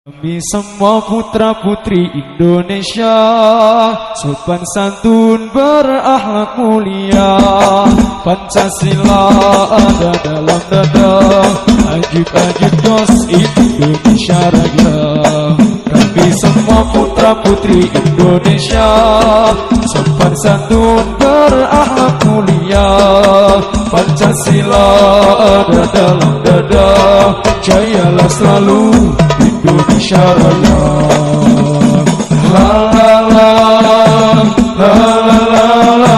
Kami semua putra putri Indonesia, sopan santun berakhlak mulia, Pancasila ada dalam dada, ajib-ajib dos Indonesia Raya. Kami semua putra putri Indonesia, sopan santun berakhlak mulia, Pancasila ada dalam dada, jayalah selalu Indonesia Raya. La la la la la la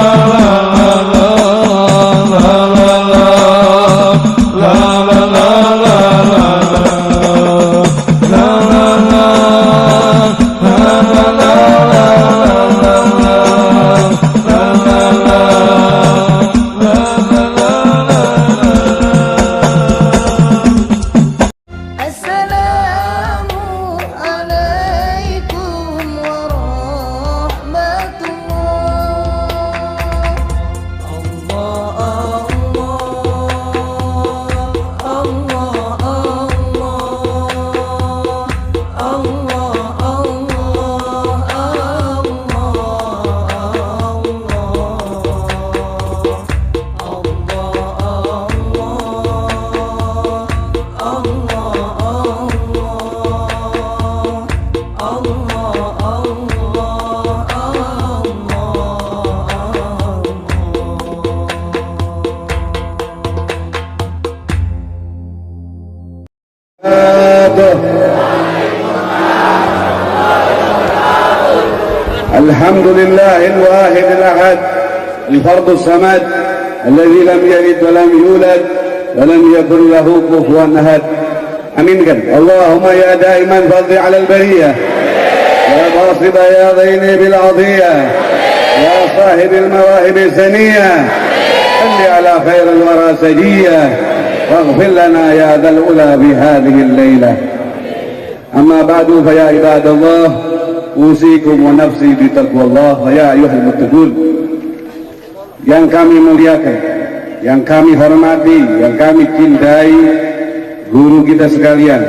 الحمد لله الواحد الأحد الفرد الصمد الذي لم يلد ولم يولد ولم يكن له كفوا أحد. Aminkan. Allahumma ya daiman fadli ala al-bariyah, ya basita ya dhaini bil adiyah, ya sahib al-mawahib al-zaniyah, salli ala khair al-wara sajiyah, waghfir lana ya dhal ula bi hadhihi al-laylah. Amma ba'du fa ya ibadallah, usikum wa nafsi bi taqwallah wa ya ayyuhal muttaqun. Yang kami muliakan, yang kami hormati, yang kami cintai, guru kita sekalian,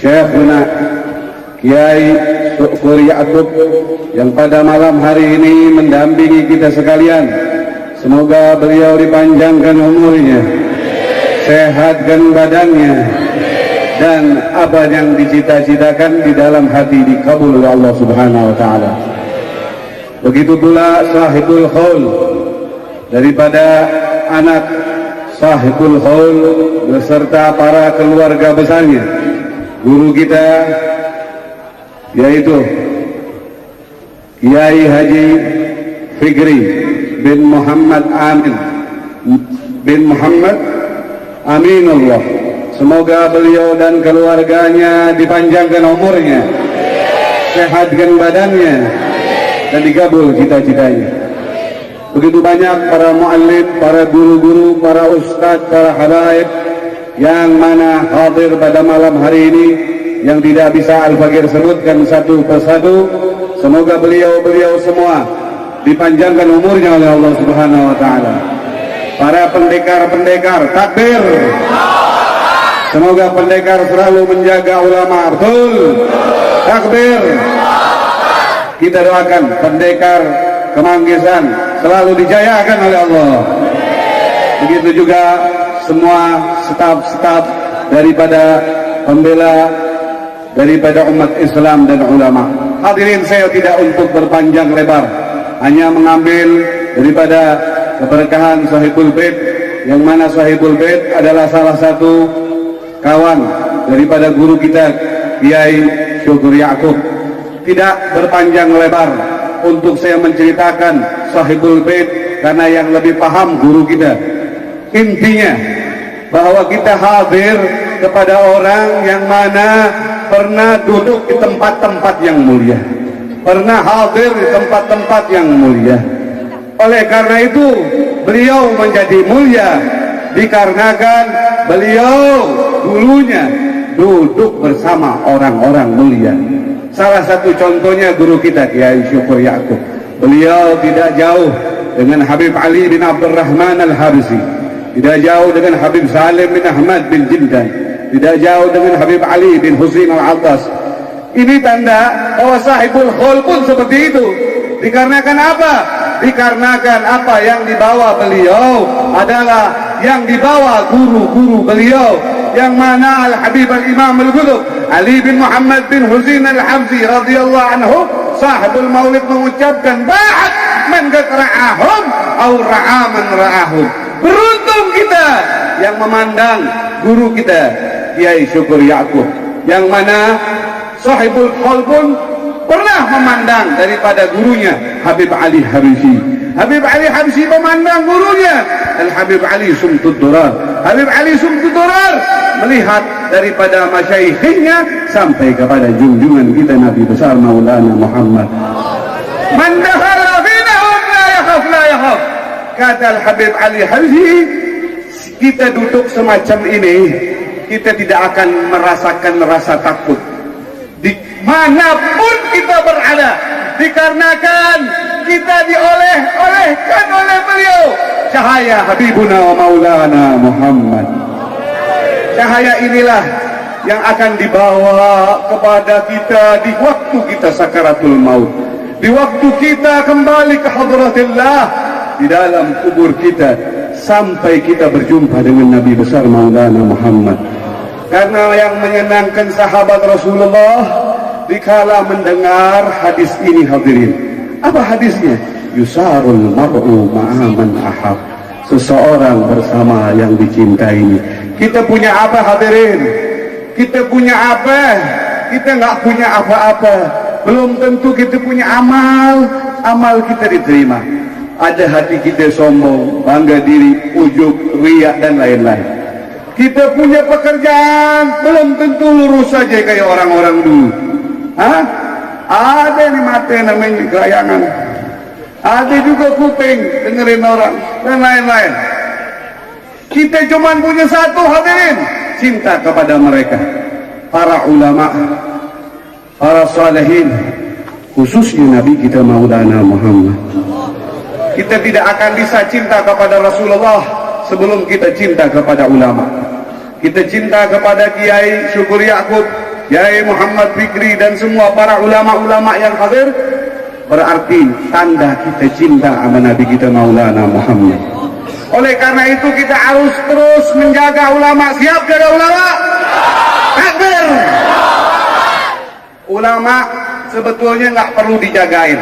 Syekhuna Kiai Syukur Ya'qub, yang pada malam hari ini mendampingi kita sekalian. Semoga beliau dipanjangkan umurnya, sehatkan badannya, dan apa yang dicita-citakan di dalam hati dikabul oleh Allah Subhanahu wa taala. Begitu pula sahibul qaul, daripada anak sahibul qaul beserta para keluarga besarnya, guru kita yaitu Kiai Haji Fikri bin Muhammad Amin bin Muhammad Aminullah. Semoga beliau dan keluarganya dipanjangkan umurnya, sehatkan badannya, dan dikabul cita-citanya. Begitu banyak para muallim, para guru-guru, para ustadz, para habaib yang mana hadir pada malam hari ini, yang tidak bisa Al-Fakir sebutkan satu persatu. Semoga beliau semua dipanjangkan umurnya oleh Allah Subhanahu wa taala. Para pendekar-pendekar, takbir. Semoga pendekar selalu menjaga ulama, betul. Takbir. Kita doakan pendekar Kemanggisan selalu dijayakan oleh Allah. Begitu juga semua staf-staf daripada pembela daripada umat Islam dan ulama. Hadirin, saya tidak untuk berpanjang lebar, hanya mengambil daripada keberkahan Sahibul Bait, yang mana Sahibul Bait adalah salah satu kawan daripada guru kita Kiai Syukur Ya'qub. Tidak berpanjang lebar untuk saya menceritakan Sahibul Bait, karena yang lebih paham guru kita. Intinya bahwa kita hadir kepada orang yang mana pernah duduk di tempat-tempat yang mulia, pernah hadir di tempat-tempat yang mulia. Oleh karena itu beliau menjadi mulia dikarenakan beliau dulunya duduk bersama orang-orang mulia. Salah satu contohnya guru kita Kiai Syukur Ya'qub. Beliau tidak jauh dengan Habib Ali bin Abdurrahman Al-Habsyi, tidak jauh dengan Habib Salim bin Ahmad bin Jindan, tidak jauh dengan Habib Ali bin Husain Al-Attas. Ini tanda bahwa sahibul khol pun seperti itu. Dikarenakan apa? Dikarenakan apa yang dibawa beliau adalah yang dibawa guru-guru beliau, yang mana Al-Habib Al-Imam Al-Qutb Ali bin Muhammad bin Husain Al-Hamzi radhiyallahu anhu sahibul maulid mengucapkan ba'd man ra'ahum au ra'a man ra'ahum. Beruntung kita yang memandang guru kita Kiai Syukur Ya'qub, yang mana sahibul qaul pun pernah memandang daripada gurunya Habib Ali Habsyi. Habib Ali Habsyi memandang gurunya Al-Habib Ali Sumtud Durar. Habib Ali Sumtud Durar melihat daripada masyaikhnya sampai kepada junjungan kita Nabi besar Maulana Muhammad. Man dakhala finahum la yakhaf la yakhaf. Kata Al-Habib Ali Habsyi, kita duduk semacam ini, kita tidak akan merasakan rasa takut dimanapun kita berada, dikarenakan kita dioleh-olehkan oleh beliau cahaya Habibuna wa Maulana Muhammad. Cahaya inilah yang akan dibawa kepada kita di waktu kita sakaratul maut, di waktu kita kembali ke hadratillah, di dalam kubur kita, sampai kita berjumpa dengan Nabi besar Maulana Muhammad. Karena yang menyenangkan sahabat Rasulullah dikala mendengar hadis ini, hadirin. Apa hadisnya? Yusarul mar'u ma'aman ahab. Seseorang bersama yang dicintainya. Kita punya apa, hadirin? Kita punya apa? Kita nggak punya apa-apa. Belum tentu kita punya amal. Amal kita diterima. Ada hati kita sombong, bangga diri, ujub, riak dan lain-lain. Kita punya pekerjaan, belum tentu lurus saja kayak orang-orang dulu. Hah? Ada nih mata namanya gerayangan. Ada juga kuping dengerin orang dan lain-lain. Kita cuma punya satu, hadirin, cinta kepada mereka, para ulama, para salihin, khususnya Nabi kita Maulana Muhammad. Kita tidak akan bisa cinta kepada Rasulullah sebelum kita cinta kepada ulama. Kita cinta kepada Kiai Syukur Ya'qub, Kiai Muhammad Fikri dan semua para ulama-ulama yang hadir, berarti tanda kita cinta sama Nabi kita Maulana Muhammad. Oleh karena itu kita harus terus menjaga ulama. Siap jaga ulama? Takbir! Ulama sebetulnya nggak perlu dijagain,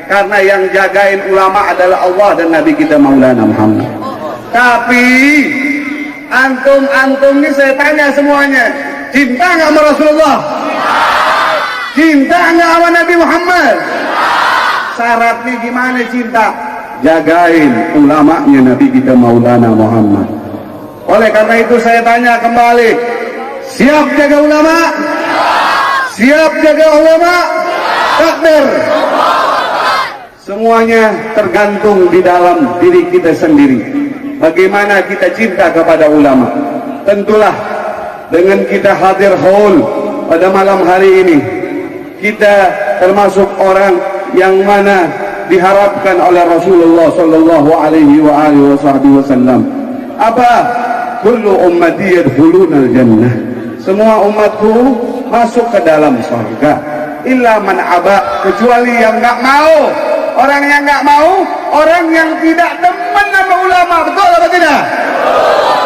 karena yang jagain ulama adalah Allah dan Nabi kita Maulana Muhammad. Tapi antum ini saya tanya semuanya, cinta nggak sama Rasulullah? Cinta nggak sama Nabi Muhammad? Syaratnya gimana cinta? Jagain ulamanya Nabi kita Maulana Muhammad. Oleh karena itu saya tanya kembali, siap jaga ulama? Siap jaga ulama? Takbir! Semuanya tergantung di dalam diri kita sendiri. Bagaimana kita cinta kepada ulama? Tentulah dengan kita hadir haul pada malam hari ini, kita termasuk orang yang mana diharapkan oleh Rasulullah sallallahu alaihi wasallam. Apa? Kullu ummati yadkhuluna al-jannah. Semua umatku masuk ke dalam surga. Illa man aba, kecuali yang enggak mau. Orang yang enggak mau, orang yang tidak demen sama ulama, betul atau tidak?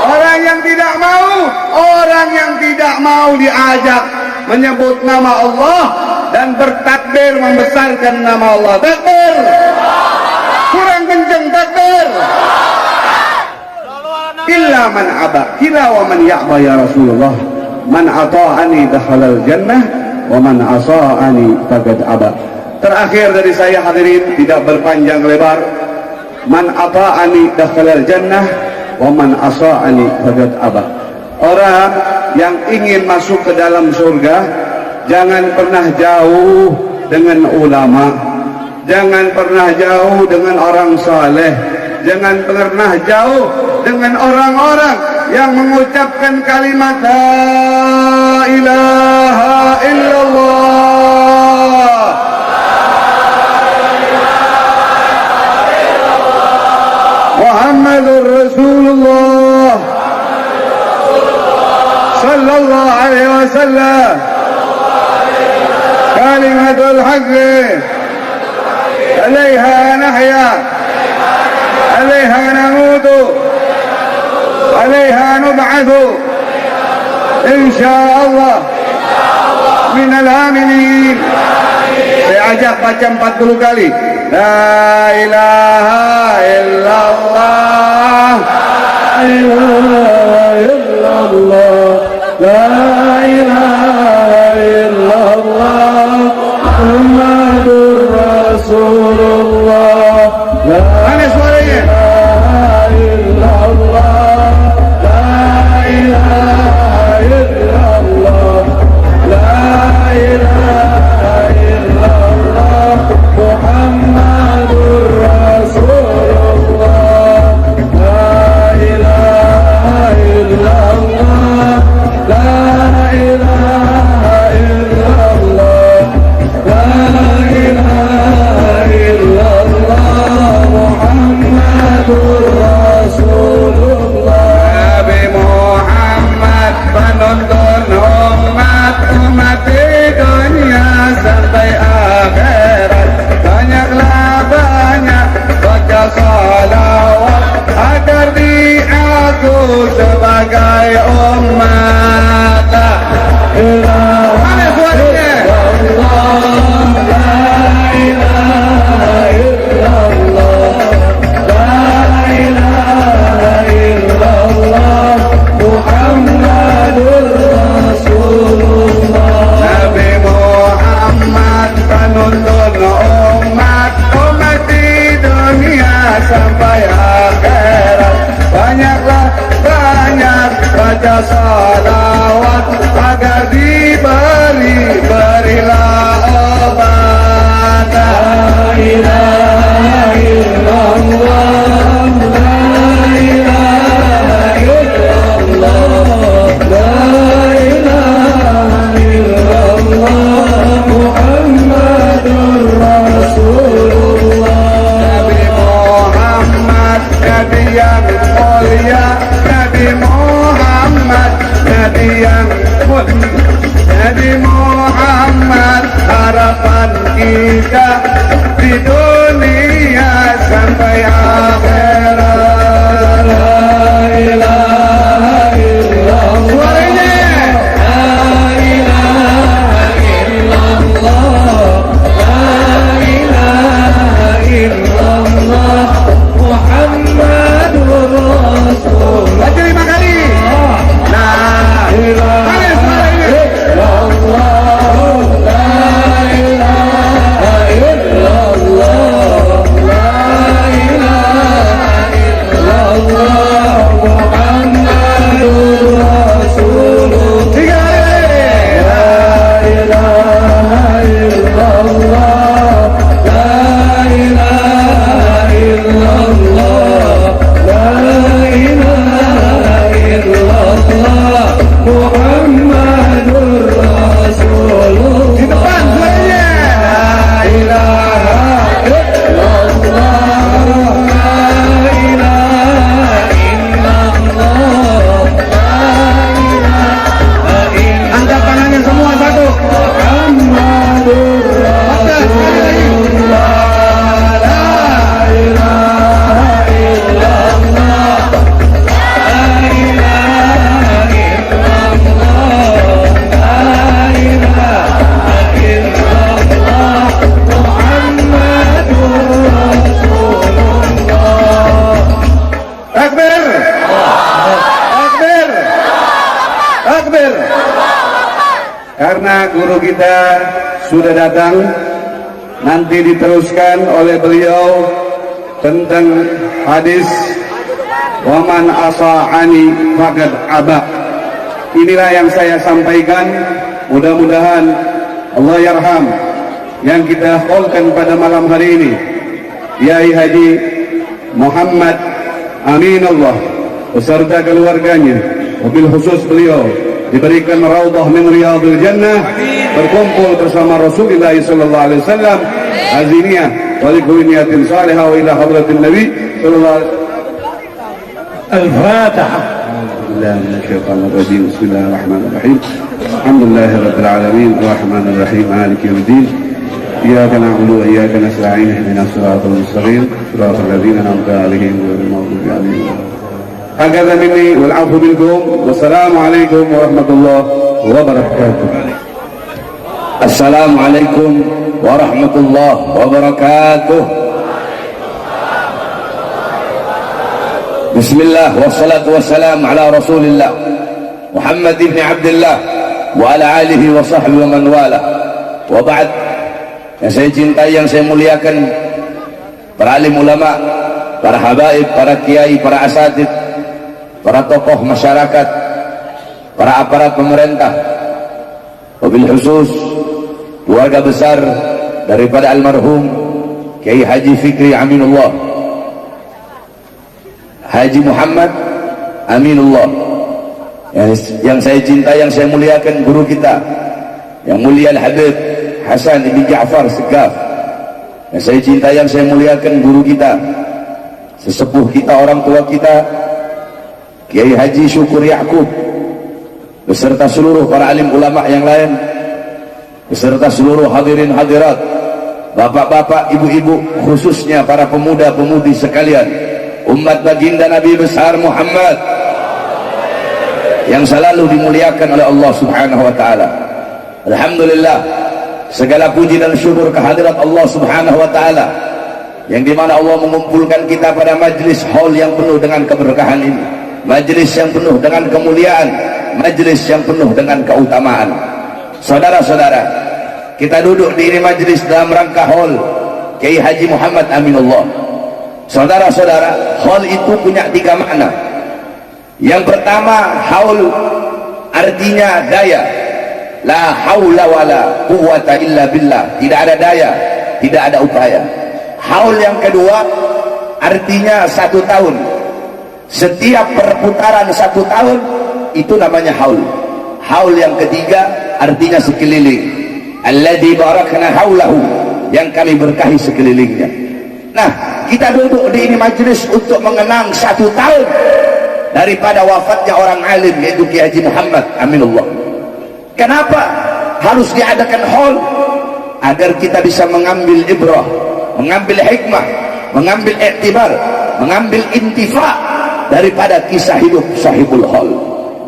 Orang yang tidak mau, orang yang tidak mau diajak menyebut nama Allah dan bertakbir membesarkan nama Allah. Takbir! Kurang kenceng, takbir! Illa man aba, kila wa man ya'ba ya Rasulullah. Man ata'ani dakhalal jannah wa man asa'ani faqad aba. Terakhir dari saya, hadirin, tidak berpanjang lebar. Man ata'ani dakhalal jannah wa man asa'ani faqad aba. Orang yang ingin masuk ke dalam surga, jangan pernah jauh dengan ulama, jangan pernah jauh dengan orang saleh, jangan pernah jauh dengan orang-orang yang mengucapkan kalimat la ilaha illallah, Muhammadur Rasulullah sallallahu كلمة الحق عليها نحيا عليها نموت عليها نبعث إن شاء الله من الآمنين. Saya ajak baca 40 kali. La ilaha illallah, la ilaha illallah, la ilaha illallah, Muhammadur Rasulullah. Mana suaranya? La ilaha illallah, la ilaha illallah, Muhammadur Rasulullah. La ilaha illallah, la ilaha illallah, la ilaha illallah, Muhammadur Rasulullah. Nabi Muhammad penuntun umat di dunia sampai akhirat. Banyak baca salawat agar diaku sebagai umat. Mana suaranya? La ilaha illallah, la ilaha illallah, Muhammadur Rasulullah. Nabi Muhammad penuntun umat di dunia sampai akhirat. Banyak baca salawat agar berilah obat. La ilaha illallah, la ilaha illallah, la ilaha illallah, Muhammadur Rasulullah. Nabi Muhammad Nabi yang mulia, Nabi Muhammad Nabi yang mulia, Nabi Muhammad harapan kita di dunia sampai akhirat. La ilaha illallah, suaranya. La ilaha illallah, la ilaha illallah, Muhammadur Rasulullah. Baca 5 kali. La ilaha karena guru kita sudah datang, nanti diteruskan oleh beliau tentang hadis waman asa'ani faqad aba. Inilah yang saya sampaikan, mudah-mudahan Allah yarham yang kita haulkan pada malam hari ini, Kiai Haji Muhammad Aminullah beserta keluarganya, mobil khusus beliau diberikan raudhah min riyadil jannah, berkumpul bersama Rasulullah sallallahu alaihi wasallam, aziniyah wa likulliyatin salihah wa ila hadratin nabi sallallahu alaihi wasallam. Al-Fatihah. بالله من الشيطان الرجيم. بسم الله الرحمن الرحيم. الحمد لله رب العالمين الرحمن الرحيم مالك يوم الدين. إياك نعبد وإياك نستعين اهدنا الصراط المستقيم صراط الذين أنعمت عليهم غير المغضوب عليهم. هكذا مني والعفو منكم والسلام عليكم ورحمة الله وبركاته. Assalamualaikum warahmatullahi wabarakatuh. Bismillah wassalatu wassalam ala rasulillah Muhammad ibn Abdullah wa ala alihi wa sahbihi wa man wala. Wa ba'd. Yang saya cintai, yang saya muliakan, para alim ulama, para habaib, para kiai, para asatid, para tokoh masyarakat, para aparat pemerintah, wabil khusus keluarga besar daripada almarhum Kiai Haji Fikri Aminullah, Haji Muhammad Aminullah, yang saya cintai, yang saya muliakan, guru kita yang mulia Al-Habib Hasan ibn Ja'far Segaf, yang saya cintai, yang saya muliakan, guru kita, sesepuh kita, orang tua kita, Kiai Haji Syukur Ya'qub, beserta seluruh para alim ulama yang lain, beserta seluruh hadirin hadirat, bapak-bapak, ibu-ibu, khususnya para pemuda-pemudi sekalian, umat baginda Nabi besar Muhammad yang selalu dimuliakan oleh Allah Subhanahu wa taala. Alhamdulillah, segala puji dan syukur kehadirat Allah Subhanahu wa taala yang dimana Allah mengumpulkan kita pada majlis haul yang penuh dengan keberkahan ini, majlis yang penuh dengan kemuliaan, majlis yang penuh dengan keutamaan. Saudara-saudara, kita duduk di ini majlis dalam rangka haul Kiai Haji Muhammad Aminullah. Saudara-saudara, haul itu punya 3 makna. Yang pertama, haul artinya daya. La haula wala quwwata illa billah. Tidak ada daya, tidak ada upaya. Haul yang kedua artinya 1 tahun. Setiap perputaran 1 tahun itu namanya haul. Haul yang ketiga artinya sekeliling. Alladzi barakna haulahu, yang kami berkahi sekelilingnya. Nah, kita duduk di ini majlis untuk mengenang 1 tahun daripada wafatnya orang alim, yaitu Kiai Haji Muhammad Aminullah. Kenapa harus diadakan haul? Agar kita bisa mengambil ibrah, mengambil hikmah, mengambil iktibar, mengambil intifa daripada kisah hidup sahibul haul.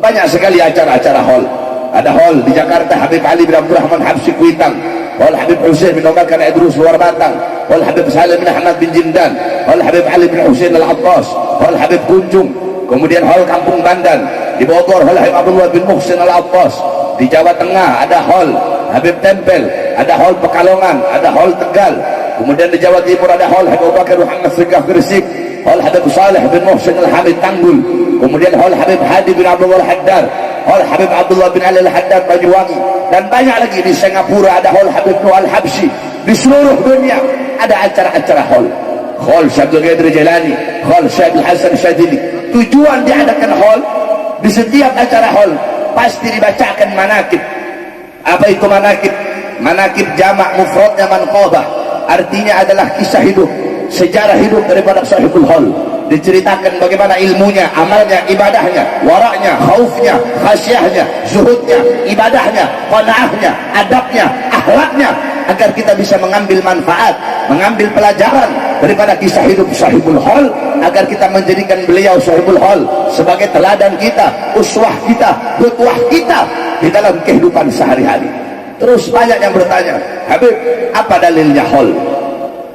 Banyak sekali acara-acara haul. Ada haul di Jakarta, Habib Ali bin Abdurrahman Habsyi Kuitang, haul Habib Husain bin Omar Kana Idrus Luar Batang, haul Habib Salim bin Ahmad bin Jindan, haul Habib Ali bin Husain Al-Abbas, haul Habib Kunjung. Kemudian haul Kampung Bandan di Bogor, haul Habib Abdullah bin Muhsin Al-Abbas. Di Jawa Tengah ada haul Habib Tempel, ada haul Pekalongan, ada haul Tegal. Kemudian di Jawa Timur ada haul Habib Abu Bakar Muhammad Segaf Gresik, haul Habib Saleh bin Muhsin Al-Hamid Tanggul. Kemudian haul Habib Hadi bin Abdullah Al-Haddad, haul Habib Abdullah bin Ali Al-Haddad Banyuwangi, dan banyak lagi. Di Singapura ada haul Habib Nuh Al-Habsyi. Di seluruh dunia ada acara-acara haul. Haul Syabdul Qadir Jilani, haul Syabdul Hasan Syadili. Tujuan diadakan haul, di setiap acara haul pasti dibacakan manakib. Apa itu manakib? Manakib jamak mufradnya manqabah, artinya adalah kisah hidup, sejarah hidup daripada sahibul haul. Diceritakan bagaimana ilmunya, amalnya, ibadahnya, waraknya, khaufnya, khasyahnya, zuhudnya, ibadahnya, qanaahnya, adabnya, akhlaknya, agar kita bisa mengambil manfaat, mengambil pelajaran daripada kisah hidup sahibul haul, agar kita menjadikan beliau sahibul haul sebagai teladan kita, uswah kita, qudwah kita di dalam kehidupan sehari-hari. Terus banyak yang bertanya, Habib, apa dalilnya haul?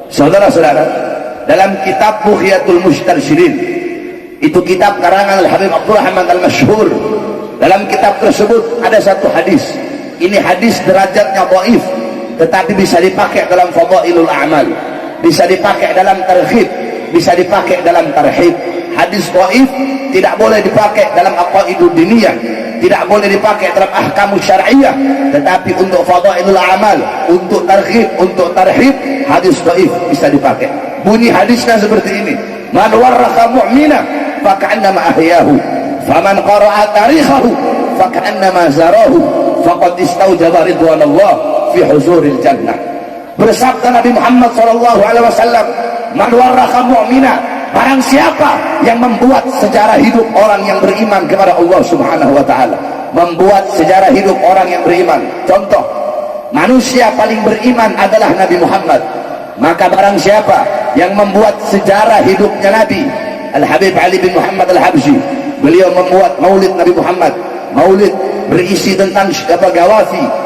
Saudara-saudara, dalam kitab Bughiyatul Mustarsyirin, itu kitab karangan Al-Habib Abdurrahman Al-Masyhur, dalam kitab tersebut ada satu hadis. Ini hadis derajatnya dhaif, tetapi bisa dipakai dalam fadailul a'mal, bisa dipakai dalam targhib, bisa dipakai dalam tarhib. Hadis dhaif tidak boleh dipakai dalam aqaidud diniyah, tidak boleh dipakai dalam ahkamus syar'iyyah, tetapi untuk fadailul a'mal, untuk targhib, untuk tarhib, hadis dhaif bisa dipakai. Bunyi hadisnya seperti ini: man warraka mu'mina faka'annama ahyahu, faman qara'a tarikhahu faka'annama zarahu, faqad istaujaba ridwanallah fi huzuril jannah. Bersabda Nabi Muhammad SAW, man warraka mu'mina, barang siapa yang membuat sejarah hidup orang yang beriman kepada Allah Subhanahu wa ta'ala, membuat sejarah hidup orang yang beriman, contoh manusia paling beriman adalah Nabi Muhammad, maka barang siapa yang membuat sejarah hidupnya Nabi, Al-Habib Ali bin Muhammad Al-Habsyi, beliau membuat maulid Nabi Muhammad, maulid berisi tentang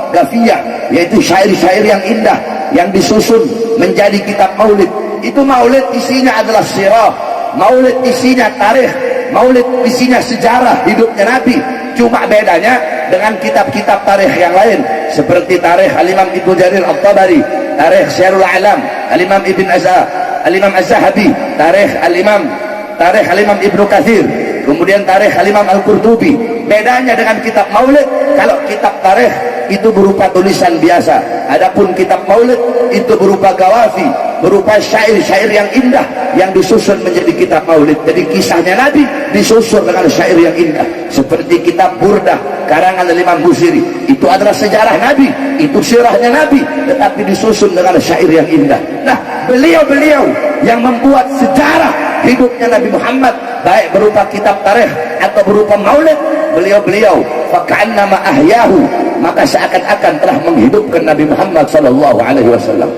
gafiyah, yaitu syair-syair yang indah yang disusun menjadi kitab maulid. Itu maulid isinya adalah sirah, maulid isinya tarikh, maulid isinya sejarah hidupnya Nabi. Cuma bedanya dengan kitab-kitab tarikh yang lain seperti tarikh Al-Imam Ibnu Jarir At-Tabari, tarikh Syiarul A'lam Al-Imam Ibn Al-Imam Az-Zahabi, tarikh Al-Imam Ibnu Katsir, kemudian tarikh Al-Imam Al-Qurtubi. Bedanya dengan kitab maulid, kalau kitab tarikh itu berupa tulisan biasa, adapun kitab maulid itu berupa gawafi, berupa syair-syair yang indah yang disusun menjadi kitab maulid. Jadi kisahnya Nabi disusun dengan syair yang indah, seperti kitab Burdah karangan Imam Busiri, itu adalah sejarah Nabi, itu sirahnya Nabi, tetapi disusun dengan syair yang indah. Nah, beliau-beliau yang membuat sejarah hidupnya Nabi Muhammad, baik berupa kitab tarikh atau berupa maulid, beliau-beliau faka'annama ahyahu, maka seakan-akan telah menghidupkan Nabi Muhammad sallallahu alaihi wasallam.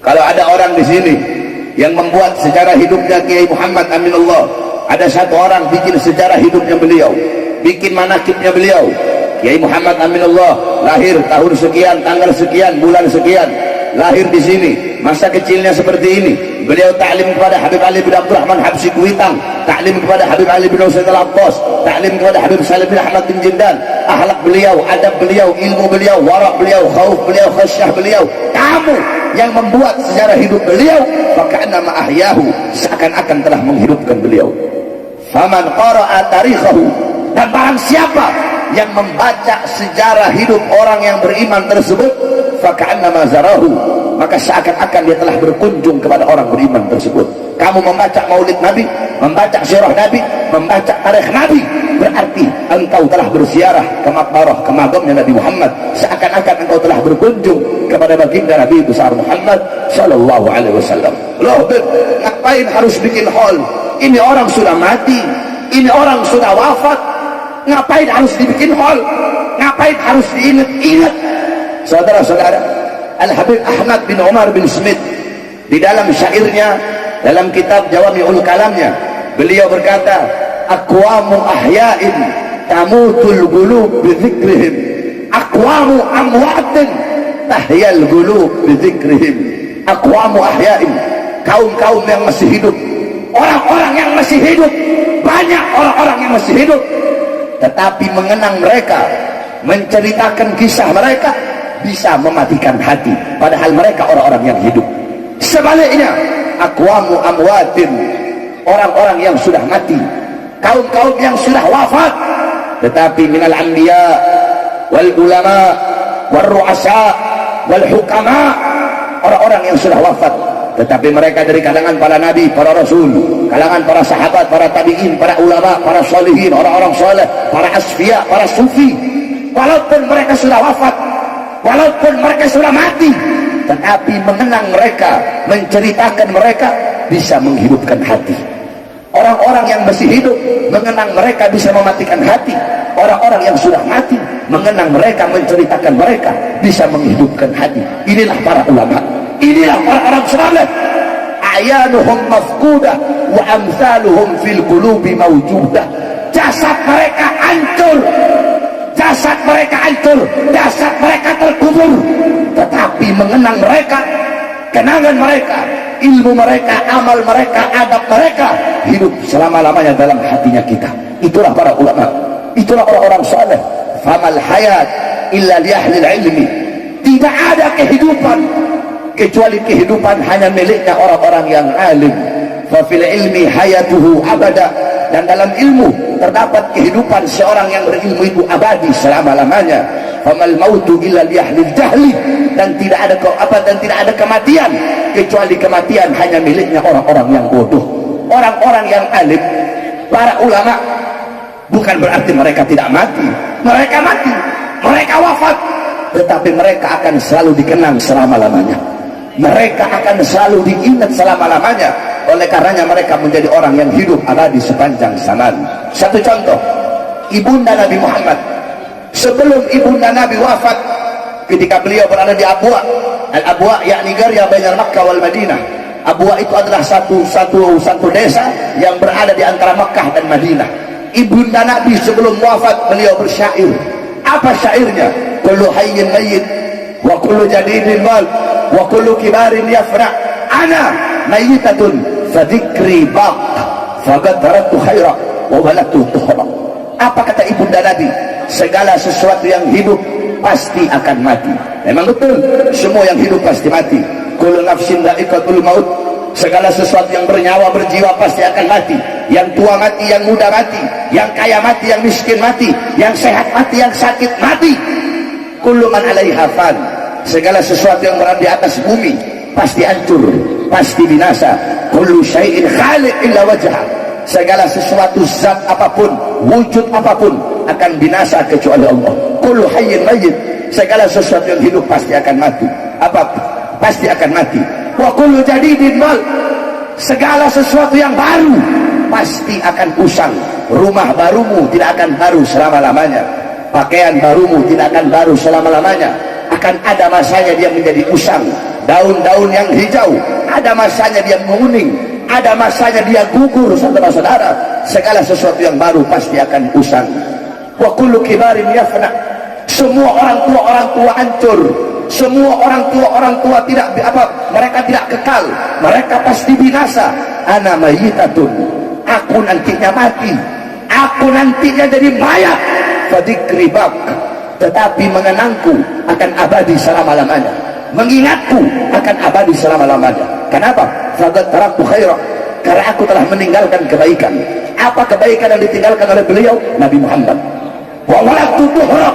Kalau ada orang di sini yang membuat sejarah hidupnya Kiai Muhammad Aminullah, ada satu orang bikin sejarah hidupnya beliau, bikin manakibnya beliau, Kiai Muhammad Aminullah lahir tahun sekian, tanggal sekian, bulan sekian, lahir di sini, masa kecilnya seperti ini, beliau ta'lim kepada Habib Ali bin Abdurrahman Habsyi Kuitang, ta'lim kepada Habib Ali bin Usaid Al-Abbas, ta'lim kepada Habib Salim bin Ahmad bin Jindan, akhlak beliau, adab beliau, ilmu beliau, wara' beliau, khauf beliau, khasyah beliau. Kamu yang membuat sejarah hidup beliau, faka'annama ahyahu, seakan-akan telah menghidupkan beliau. Faman qara'a tarikhahu, dan barang siapa yang membaca sejarah hidup orang yang beriman tersebut, faka'annama zarahu, maka seakan-akan dia telah berkunjung kepada orang beriman tersebut. Kamu membaca maulid Nabi, membaca sirah Nabi, membaca tarikh Nabi, berarti engkau telah berziarah ke maqbarah, ke makamnya Nabi Muhammad, seakan-akan engkau telah berkunjung kepada baginda Nabi besar Muhammad sallallahu alaihi wasallam. Loh, ngapain harus bikin hall? Ini orang sudah mati, ini orang sudah wafat, ngapain harus dibikin hall? Ngapain harus diingat-ingat? Saudara-saudara, Al-Habib Ahmad bin Umar bin Smith di dalam syairnya, dalam kitab Jawami'ul Kalamnya, beliau berkata, aqwamu ahya'in tamutul qulub bi dzikrihim, aqwamu amwatin tahyal qulub bi dzikrihim. Aqwamu ahya'in, kaum-kaum yang masih hidup, orang-orang yang masih hidup, banyak orang-orang yang masih hidup, tetapi mengenang mereka, menceritakan kisah mereka bisa mematikan hati, padahal mereka orang-orang yang hidup. Sebaliknya, aqwamu amwatin, orang-orang yang sudah mati, kaum-kaum yang sudah wafat, tetapi minal anbiya wal ulama wal ru'asa wal hukama, orang-orang yang sudah wafat, tetapi mereka dari kalangan para nabi, para rasul, kalangan para sahabat, para tabi'in, para ulama, para sholihin, orang-orang soleh, para asfiya, para sufi, walaupun mereka sudah wafat, walaupun mereka sudah mati, tetapi mengenang mereka, menceritakan mereka bisa menghidupkan hati. Orang-orang yang masih hidup mengenang mereka bisa mematikan hati, orang-orang yang sudah mati mengenang mereka, menceritakan mereka bisa menghidupkan hati. Inilah para ulama, inilah orang-orang saleh. Ayanuhum mafqudah wa amsaluhum fil qulubi mawjudah. Jasad mereka hancur, jasad mereka hancur, jasad mereka terkubur, tetapi mengenang mereka, kenangan mereka, ilmu mereka, amal mereka, adab mereka hidup selama-lamanya dalam hatinya kita. Itulah para ulama, itulah orang-orang saleh. Famal hayat illa li ahli ilmi, tidak ada kehidupan kecuali kehidupan hanya miliknya orang-orang yang alim. Fa fil ilmi hayatuhu abada, dan dalam ilmu terdapat kehidupan seorang yang berilmu itu abadi selama-lamanya. Famal mautu illa li ahli jahli, dan tidak ada kematian kecuali kematian hanya miliknya orang-orang yang bodoh. Orang-orang yang alim, para ulama, bukan berarti mereka tidak mati, mereka mati, mereka wafat, tetapi mereka akan selalu dikenang selama-lamanya, mereka akan selalu diingat selama-lamanya. oleh karenanya mereka menjadi orang yang hidup abadi sepanjang zaman. Satu contoh, ibunda Nabi Muhammad sebelum ibunda Nabi wafat, ketika beliau berada di Abwa, Al-Abwa yakni qarya bainal Makkah wal Madinah. Abwa itu adalah satu desa yang berada di antara Makkah dan Madinah. Ibunda Nabi sebelum wafat beliau bersyair. Apa syairnya? Kullu hayyin mayyit wa kullu jadidin mal wa kullu kibarin yafna, ana mayyitatun fa dzikri baq faqad taraktu khaira wa balatu tuhra. Apa kata ibunda Nabi? Segala sesuatu yang hidup pasti akan mati. Memang betul, semua yang hidup pasti mati. Kullu nafsin dha'iqatul maut. Segala sesuatu yang bernyawa berjiwa pasti akan mati. Yang tua mati, yang muda mati, yang kaya mati, yang miskin mati, yang sehat mati, yang sakit mati. Kullu man 'alaiha fan. Segala sesuatu yang berada di atas bumi pasti hancur, pasti binasa. Kullu syai'in khaliq illa wajha. Segala sesuatu zat apapun, wujud apapun akan binasa kecuali Allah. Kullu hayyin mayyit. Segala sesuatu yang hidup pasti akan mati. Apa? Pasti akan mati. Wa kullu jadidin mal. Segala sesuatu yang baru pasti akan usang. Rumah barumu tidak akan baru selama-lamanya. Pakaian barumu tidak akan baru selama-lamanya. Akan ada masanya dia menjadi usang. Daun-daun yang hijau ada masanya dia menguning, ada masanya dia gugur. Saudara-saudara, segala sesuatu yang baru pasti akan usang. Wa kullu kibarin yafna. Semua orang tua hancur. Semua orang tua tidak mereka tidak kekal, mereka pasti binasa. Ana mayyitatun. Aku nantinya mati, aku nantinya jadi mayat. Fadzikri baq. Tetapi mengenangku akan abadi selama-lamanya, mengingatku akan abadi selama-lamanya. Kenapa? Faqad taraktu khaira. Karena aku telah meninggalkan kebaikan. Apa kebaikan yang ditinggalkan oleh beliau? Nabi Muhammad. Wa walatu tuhra.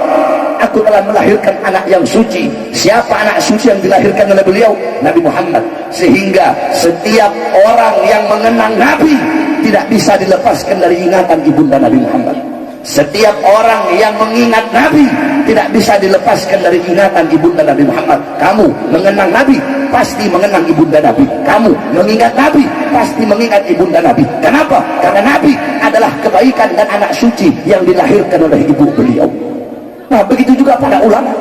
Aku telah melahirkan anak yang suci. Siapa anak suci yang dilahirkan oleh beliau? Nabi Muhammad. Sehingga setiap orang yang mengenang Nabi tidak bisa dilepaskan dari ingatan ibunda Nabi Muhammad. Setiap orang yang mengingat Nabi tidak bisa dilepaskan dari ingatan ibunda Nabi Muhammad. Kamu mengenang Nabi pasti mengenang ibunda Nabi. Kamu mengingat Nabi pasti mengingat ibunda Nabi. Kenapa? Karena Nabi adalah kebaikan dan anak suci yang dilahirkan oleh ibu beliau. Nah, begitu juga para ulama,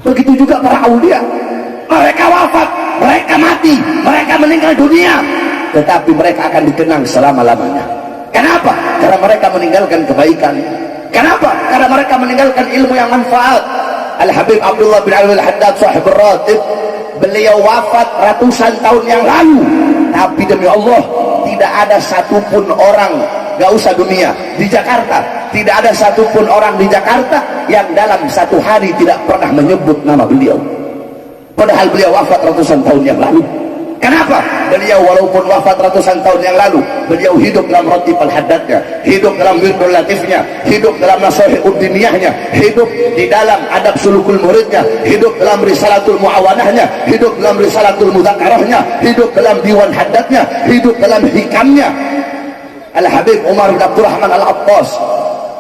begitu juga para aulia. Mereka wafat, mereka mati, mereka meninggal dunia, tetapi mereka akan dikenang selama-lamanya. Kenapa? Karena mereka meninggalkan kebaikan. Kenapa? Karena mereka meninggalkan ilmu yang manfaat. Al-Habib Abdullah bin Alwi Al-Haddad sahibur ratib, beliau wafat ratusan tahun yang lalu, tapi demi Allah tidak ada satupun orang, gak usah dunia, di Jakarta tidak ada satupun orang di Jakarta yang dalam satu hari tidak pernah menyebut nama beliau, padahal beliau wafat ratusan tahun yang lalu. Kenapa? Beliau walaupun wafat ratusan tahun yang lalu, beliau hidup dalam ratib al-haddadnya, hidup dalam wirdul latifnya, hidup dalam nasihat uddiniyahnya, hidup di dalam adab sulukul muridnya, hidup dalam risalatul muawanahnya, hidup dalam risalatul mudzakarahnya, hidup dalam diwan haddadnya, hidup dalam hikamnya. Al-Habib Umar bin Abdurrahman Al-Attas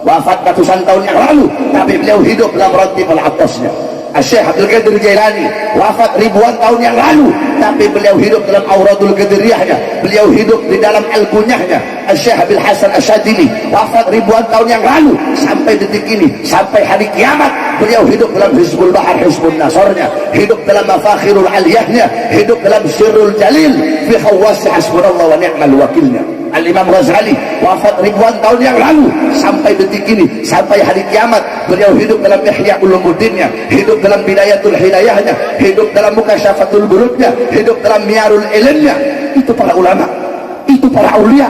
wafat ratusan tahun yang lalu, tapi beliau hidup dalam ratib al-Attasnya. Syekh Abdul Qadir Jailani wafat ribuan tahun yang lalu, tapi beliau hidup dalam Auradul Qadiriyahnya, beliau hidup di dalam Al-Kunyahnya. Syekh Abil Hasan Asyadili wafat ribuan tahun yang lalu, sampai detik ini, sampai hari kiamat beliau hidup dalam Hizbul Bahar, Hizbul Nasarnya, hidup dalam Mafakhirul Aliyahnya, hidup dalam Sirrul Jalil fi khawasi hasbunallah wa ni'mal wakilnya. Al-Imam Ghazali wafat ribuan tahun yang lalu, sampai detik ini, sampai hari kiamat beliau hidup dalam Ihya Ulumuddinnya, hidup dalam Bidayatul Hidayahnya, hidup dalam Mukasyafatul Buruknya, hidup dalam Miyarul Ilmnya. Itu para ulama, itu para aulia.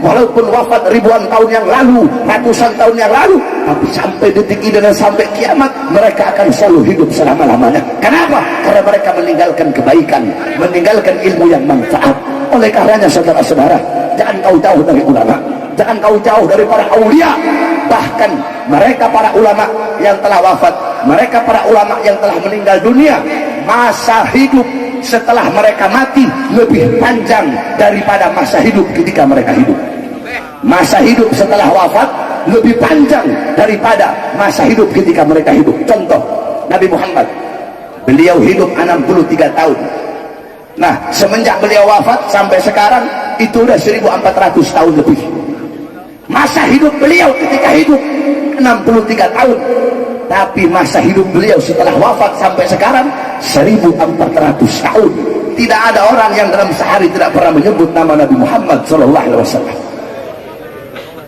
Walaupun wafat ribuan tahun yang lalu, ratusan tahun yang lalu, tapi sampai detik ini dan sampai kiamat mereka akan selalu hidup selama-lamanya. Kenapa? Karena mereka meninggalkan kebaikan, meninggalkan ilmu yang manfaat. Oleh karenanya saudara-saudara, jangan kau jauh dari ulama, jangan kau jauh dari para aulia. Bahkan mereka para ulama yang telah wafat, mereka para ulama yang telah meninggal dunia, masa hidup setelah mereka mati lebih panjang daripada masa hidup ketika mereka hidup. Masa hidup setelah wafat lebih panjang daripada masa hidup ketika mereka hidup. Contoh, Nabi Muhammad, beliau hidup 63 tahun. Nah, semenjak beliau wafat sampai sekarang itu udah 1400 tahun lebih. Masa hidup beliau ketika hidup 63 tahun, tapi masa hidup beliau setelah wafat sampai sekarang 1400 tahun. Tidak ada orang yang dalam sehari tidak pernah menyebut nama Nabi Muhammad SAW.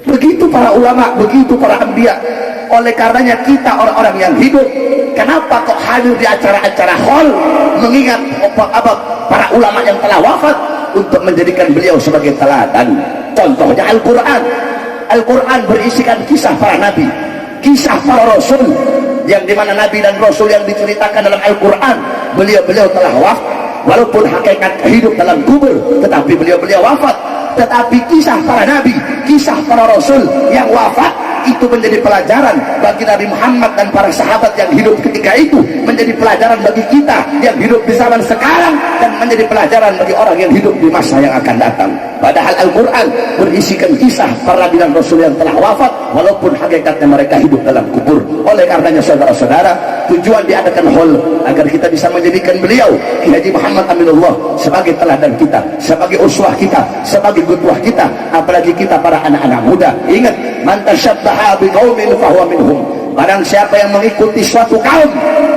Begitu para ulama, begitu para anbiya. Oleh karenanya kita orang-orang yang hidup, kenapa kok hadir di acara-acara hall mengingat para ulama yang telah wafat untuk menjadikan beliau sebagai teladan? Contohnya Al-Quran. Al-Quran berisikan kisah para nabi, kisah para rasul, yang dimana nabi dan rasul yang diceritakan dalam Al-Quran, beliau-beliau telah wafat, walaupun hakikat hidup dalam kubur, tetapi beliau-beliau wafat. Tetapi kisah para nabi, kisah para rasul yang wafat itu menjadi pelajaran bagi Nabi Muhammad dan para sahabat yang hidup ketika itu, menjadi pelajaran bagi kita yang hidup di zaman sekarang, dan menjadi pelajaran bagi orang yang hidup di masa yang akan datang. Padahal Al-Quran berisikan kisah para nabi dan rasul yang telah wafat, walaupun hakikatnya mereka hidup dalam kubur. Oleh karenanya saudara-saudara, tujuan diadakan hall agar kita bisa menjadikan beliau Ki Haji Muhammad Aminullah sebagai teladan kita, sebagai uswah kita, sebagai qudwah kita, apalagi kita para anak-anak muda. Ingat, man tasyabbaha biqaumin fahuwa minhum. Barang siapa yang mengikuti suatu kaum,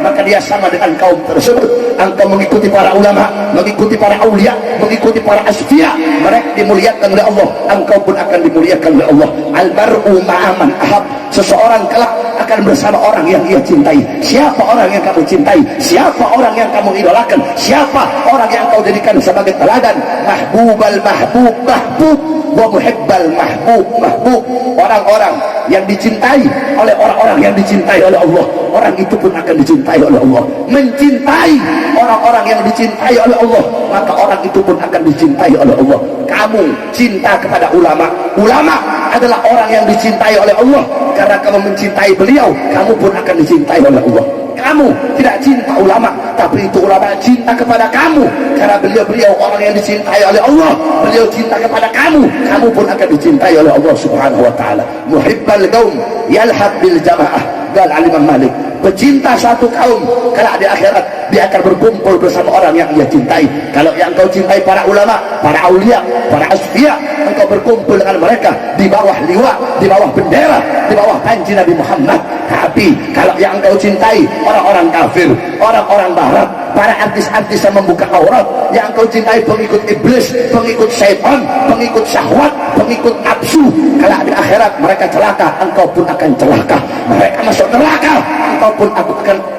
maka dia sama dengan kaum tersebut. Engkau mengikuti para ulama, mengikuti para aulia, mengikuti para asfiya, mereka dimuliakan oleh Allah, engkau pun akan dimuliakan oleh Allah. Al-mar'u ma'aman ahab. Seseorang kelak akan bersama orang yang ia cintai. Siapa orang yang kamu cintai? Siapa orang yang kamu idolakan? Siapa orang yang kau jadikan sebagai teladan? Mahbubal mahbub mahbub wa muhibbal mahbub mahbub. Orang-orang yang dicintai oleh orang-orang yang dicintai oleh Allah, orang itu pun akan dicintai oleh Allah. Mencintai orang-orang yang dicintai oleh Allah, maka orang itu pun akan dicintai oleh Allah. Kamu cinta kepada ulama, ulama adalah orang yang dicintai oleh Allah. Karena kamu mencintai beliau, kamu pun akan dicintai oleh Allah. Kamu tidak cinta ulama, tapi itu ulama cinta kepada kamu, karena beliau-beliau orang yang dicintai oleh Allah. Beliau cinta kepada kamu, kamu pun akan dicintai oleh Allah Subhanahu wa taala. Muhibbal qaum yalhaq bil jamaah, qala Al-Imam Malik. Pecinta satu kaum kelak di akhirat dia akan berkumpul bersama orang yang ia cintai. Kalau yang kau cintai para ulama, para aulia, para asfiya, engkau berkumpul dengan mereka di bawah liwa, di bawah bendera, di bawah panji Nabi Muhammad. Tapi kalau yang engkau cintai orang-orang kafir, orang-orang barat, para artis-artis yang membuka aurat, yang engkau cintai pengikut iblis, pengikut syaitan, pengikut syahwat, pengikut nafsu, kalau di akhirat mereka celaka, engkau pun akan celaka. Mereka masuk neraka,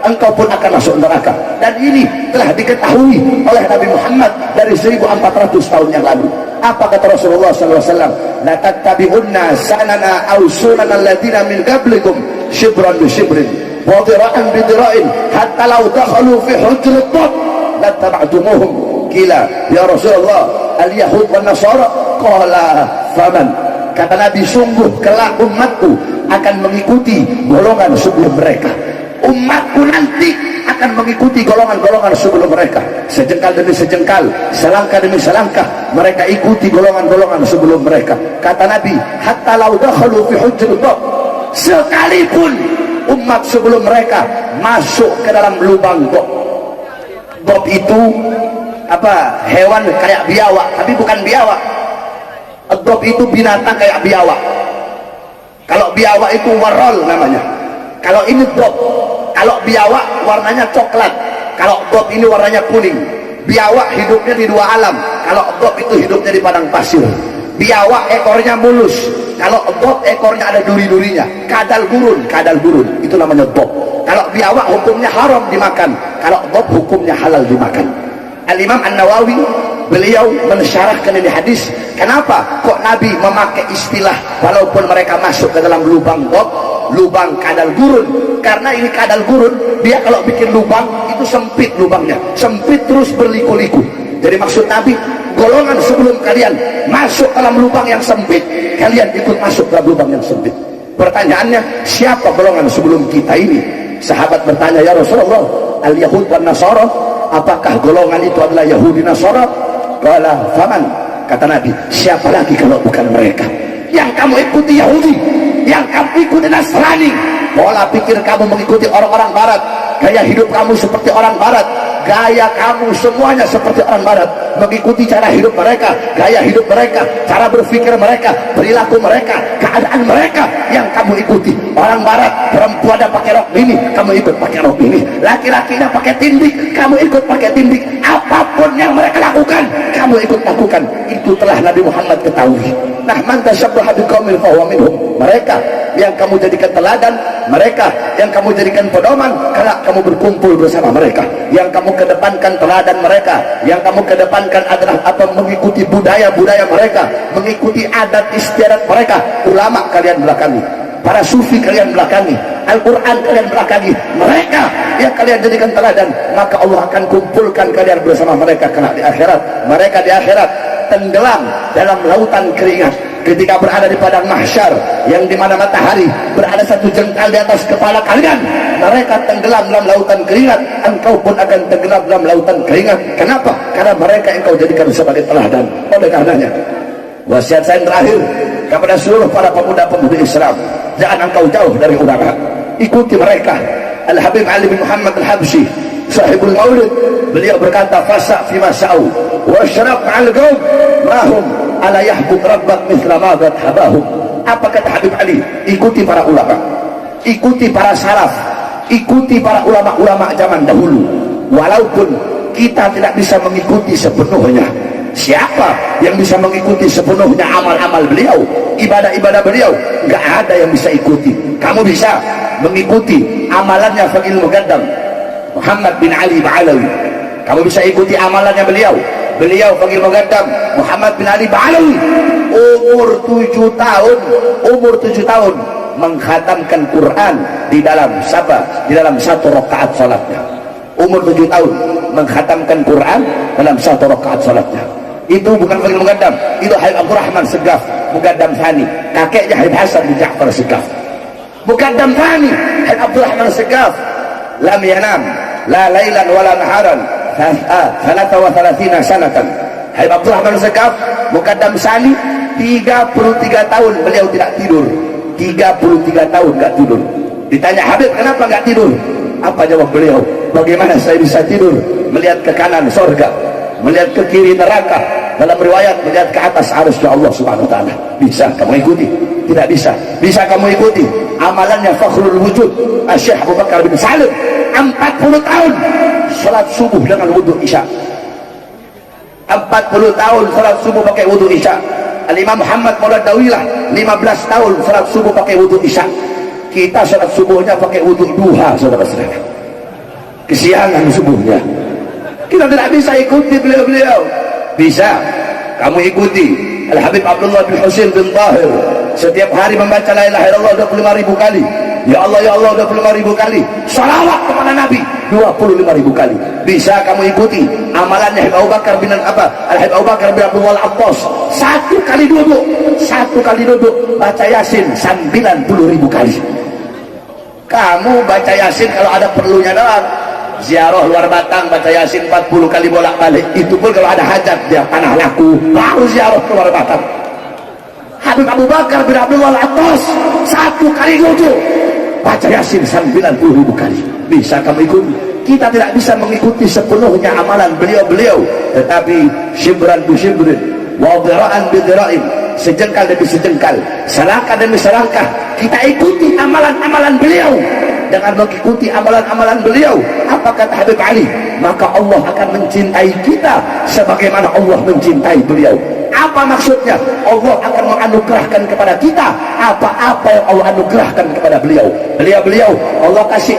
engkau pun akan masuk neraka. Dan ini telah diketahui oleh Nabi Muhammad dari 1400 tahun yang lalu. Apa kata Rasulullah SAW? La tattabi'unna sanana aw sunana alladziina min qablikum shibran bi shibrin wa dhira'an bi dhira'in hatta law dakhalu fi hujrat dhab lattaba'tumuhum. Qila ya Rasulullah al-yahud wan nasara? Qala faman. Kata Nabi, sungguh kelak umatku akan mengikuti golongan sebelum mereka. Umatku nanti akan mengikuti golongan-golongan sebelum mereka. Sejengkal demi sejengkal, selangkah demi selangkah, mereka ikuti golongan-golongan sebelum mereka. Kata Nabi, hatta law dakhalu fi hujrat dhab, sekalipun umat sebelum mereka masuk ke dalam lubang dhab. Dhab itu apa? Hewan kayak biawak, tapi bukan biawak. Dhab itu binatang kayak biawak. Kalau biawak itu warol namanya. Kalau ini dhab. Kalau biawak warnanya coklat, kalau dhab ini warnanya kuning. Biawak hidupnya di dua alam, kalau dhab itu hidupnya di padang pasir. Biawak ekornya mulus, kalau dhab ekornya ada duri-durinya. Kadal gurun, itu namanya dhab. Kalau biawak hukumnya haram dimakan, kalau dhab hukumnya halal dimakan. Al-Imam An-Nawawi beliau mensyarahkan ini hadis, kenapa kok Nabi memakai istilah walaupun mereka masuk ke dalam lubang dhab, lubang kadal gurun. Karena ini kadal gurun, dia kalau bikin lubang itu sempit, lubangnya sempit terus berliku-liku. Jadi maksud Nabi, golongan sebelum kalian masuk dalam lubang yang sempit, kalian ikut masuk dalam lubang yang sempit. Pertanyaannya, siapa golongan sebelum kita ini? Sahabat bertanya, ya Rasulullah, al-yahud wan nasara? Apakah golongan itu adalah Yahudi Nasara? Qala faman. Kata Nabi, siapa lagi kalau bukan mereka? Yang kamu ikuti Yahudi, yang kamu ikuti Nasrani, pola pikir kamu mengikuti orang-orang barat, gaya hidup kamu seperti orang barat, gaya kamu semuanya seperti orang barat, mengikuti cara hidup mereka, gaya hidup mereka, cara berpikir mereka, perilaku mereka, keadaan mereka yang kamu ikuti. Orang barat, perempuannya pakai rok mini, kamu ikut pakai rok mini, laki-lakinya pakai tindik, kamu ikut pakai tindik. Apapun yang mereka lakukan, kamu ikut lakukan. Itu telah Nabi Muhammad ketahui. Nah, man tasyabbaha biqaumin fahuwa minhum. Mereka yang kamu jadikan teladan, mereka yang kamu jadikan pedoman, kalau kamu berkumpul bersama mereka. Yang kamu kedepankan teladan mereka, yang kamu kedepankan adalah apa? Mengikuti budaya-budaya mereka, mengikuti adat istiadat mereka. Ulama kalian belakangi, para sufi kalian belakangi, Al-Quran kalian belakangi, mereka yang kalian jadikan teladan, maka Allah akan kumpulkan kalian bersama mereka kelak di akhirat. Mereka di akhirat tenggelam dalam lautan keringat ketika berada di padang mahsyar, yang dimana matahari berada satu jengkal di atas kepala kalian. Mereka tenggelam dalam lautan keringat, engkau pun akan tenggelam dalam lautan keringat. Kenapa? Karena mereka yang kau jadikan sebagai teladan. Oleh karenanya, wasiat saya terakhir kepada seluruh para pemuda-pemudi Islam, jangan engkau jauh dari ulama, ikuti mereka. Al-Habib Ali bin Muhammad Al-Habsyi, sahibul maulid, beliau berkata, fasa' fima sa'u wa syarab ma'al qaum mahum ala yahbub rabbak mithla ma habahum. Apa kata Habib Ali? Ikuti para ulama, ikuti para salaf, ikuti para ulama-ulama zaman dahulu. Walaupun kita tidak bisa mengikuti sepenuhnya, siapa yang bisa mengikuti sepenuhnya amal-amal beliau, ibadah-ibadah beliau? Enggak ada yang bisa ikuti. Kamu bisa mengikuti amalannya Faqih Muqaddam Muhammad bin Ali Ba'alawi, kamu bisa ikuti amalannya beliau Faqih Muqaddam Muhammad bin Ali Ba'alawi. Umur 7 tahun mengkhatamkan Quran di dalam satu rakaat salatnya. Umur 7 tahun mengkhatamkan Quran dalam satu rakaat salatnya. Itu bukan Faqih Muqaddam, itu Habib Abdurrahman Segaf Muqaddam Thani, kakeknya Habib Hasan bin Ja'far Segaf. Muqaddam Thani Habib Abdurrahman Segaf lam yanam la lailan wala naharan 33 sanatan. Habib Abdurrahman Segaf Muqaddam Thani 33 tahun beliau tidak tidur. 33 tahun enggak tidur. Ditanya, Habib kenapa enggak tidur? Apa jawab beliau? Bagaimana saya bisa tidur melihat ke kanan surga, melihat ke kiri neraka, dalam riwayat melihat ke atas arsy Allah Subhanahu wa taala. Bisa kamu ikuti? Tidak bisa. Bisa kamu ikuti amalannya Fakhrul Wujud Syekh Abu Bakar bin Salim, 40 tahun salat subuh dengan wudu Isya. 40 tahun salat subuh pakai wudu Isya. Al-Imam Muhammad Maulad Dawilah 15 tahun salat subuh pakai wudu Isya. Kita salat subuhnya pakai wudu duha, saudara-saudara, kesiangan subuhnya. Kita tidak bisa ikuti beliau-beliau. Bisa kamu ikuti Al-Habib Abdullah bin Husain bin Tahir, setiap hari membaca la ilaha illallah 25.000 kali, ya Allah ya Allah 25.000 kali, salawat kepada Nabi 25.000 kali. Bisa kamu ikuti amalannya Habib Abu Bakar bin Al-Habib Abu Bakar bin Abdullah Al-Abbas, satu kali duduk baca Yasin 90.000 kali. Kamu baca Yasin kalau ada perlunya doang. Ziarah luar Batang baca Yasin 40 kali bolak-balik, itu pun kalau ada hajat dia tanah laku baru ziarah ke luar Batang. Habib Abu Bakar bin Abdullah Al-Abbas satu kali duduk baca Yasin 90.000 kali. Bisa kamu ikuti? Kita tidak bisa mengikuti sepenuhnya amalan beliau-beliau, tetapi syibran bi syibrin wa dhira'an bi dhira'in, sejengkal demi sejengkal, selangkah demi selangkah, kita ikuti amalan-amalan beliau. Dengan mengikuti amalan-amalan beliau, apa kata Habib Ali? Maka Allah akan mencintai kita sebagaimana Allah mencintai beliau. Apa maksudnya? Allah akan menganugerahkan kepada kita apa-apa yang Allah anugerahkan kepada beliau. Beliau Allah kasih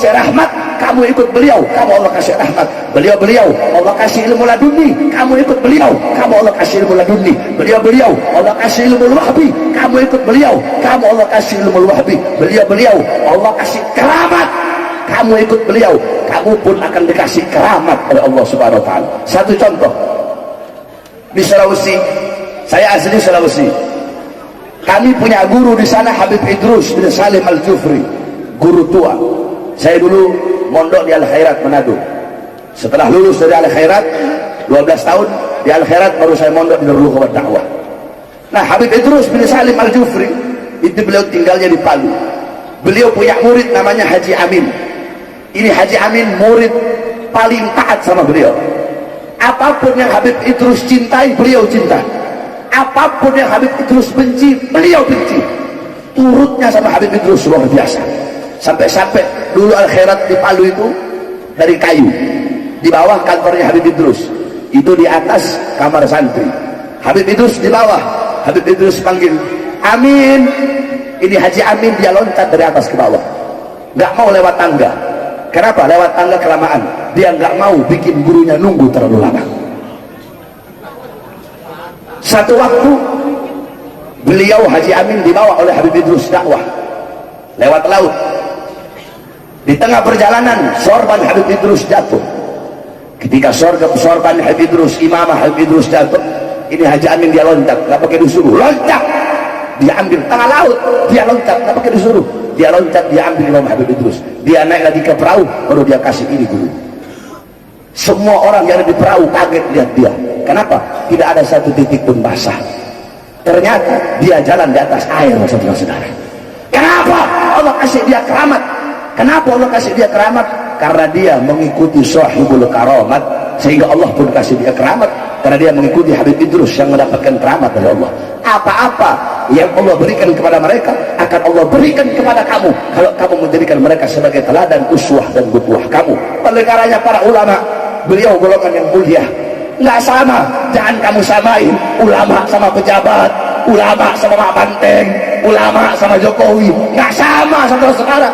rahmat, kamu ikut beliau, kamu Allah kasih rahmat. Beliau Allah kasih ilmu laduni, kamu ikut beliau, kamu Allah kasih ilmu laduni. Beliau Allah kasih ilmu wahbi, kamu ikut beliau, kamu Allah kasih ilmu wahbi. Beliau Allah kasih keramat, kamu ikut beliau, kamu pun akan dikasih keramat oleh Allah Subhanahu wa taala. Satu contoh, di Sulawesi, saya asli Sulawesi, kami punya guru di sana Habib Idrus bin Salim Al-Jufri, guru tua. Saya dulu mondok di Al-Khairat Manado. Setelah lulus dari Al-Khairat 12 tahun di Al-Khairat, baru saya mondok di Darul Khabar Dakwah. Nah, Habib Idrus bin Salim Al-Jufri itu beliau tinggalnya di Palu. Beliau punya murid namanya Haji Amin. Ini Haji Amin murid paling taat sama beliau. Apapun yang Habib Idrus cintai, beliau cinta. Apapun yang Habib Idrus benci, beliau benci. Turutnya sama Habib Idrus luar biasa. Sampai-sampai dulu Al-Khairat di Palu itu dari kayu. Di bawah kantornya Habib Idrus, itu di atas kamar santri. Habib Idrus di bawah. Habib Idrus panggil, Amin. Ini Haji Amin, dia loncat dari atas ke bawah. Nggak mau lewat tangga. Kenapa? Lewat tangga kelamaan. Dia nggak mau bikin gurunya nunggu terlalu lama. Satu waktu beliau Haji Amin dibawa oleh Habib Idrus dakwah lewat laut. Di tengah perjalanan sorban Habib Idrus jatuh. Ketika sorban Habib Idrus, imamah Habib Idrus jatuh, ini Haji Amin dia loncat, nggak pakai disuruh, loncat. Dia ambil tengah laut, dia loncat, nggak pakai disuruh. Dia loncat, dia ambil imam Habib Idrus. Dia naik lagi ke perahu, baru dia kasih ini dulu. Semua orang yang ada di perahu kaget lihat dia. Kenapa? Tidak ada satu titik pun basah. Ternyata dia jalan di atas air, saudara-saudara. Kenapa Allah kasih dia keramat? Kenapa Allah kasih dia keramat? Karena dia mengikuti sahibul karamat, sehingga Allah pun kasih dia keramat. Karena dia mengikuti Habib Idrus yang mendapatkan keramat dari Allah. Apa-apa yang Allah berikan kepada mereka akan Allah berikan kepada kamu kalau kamu menjadikan mereka sebagai teladan, uswah dan qudwah kamu. Oleh karenanya para ulama, beliau golongan yang mulia, nggak sama. Jangan kamu samain ulama sama pejabat, ulama sama Pak Banteng, ulama sama Jokowi. Nggak sama, saudara-saudara.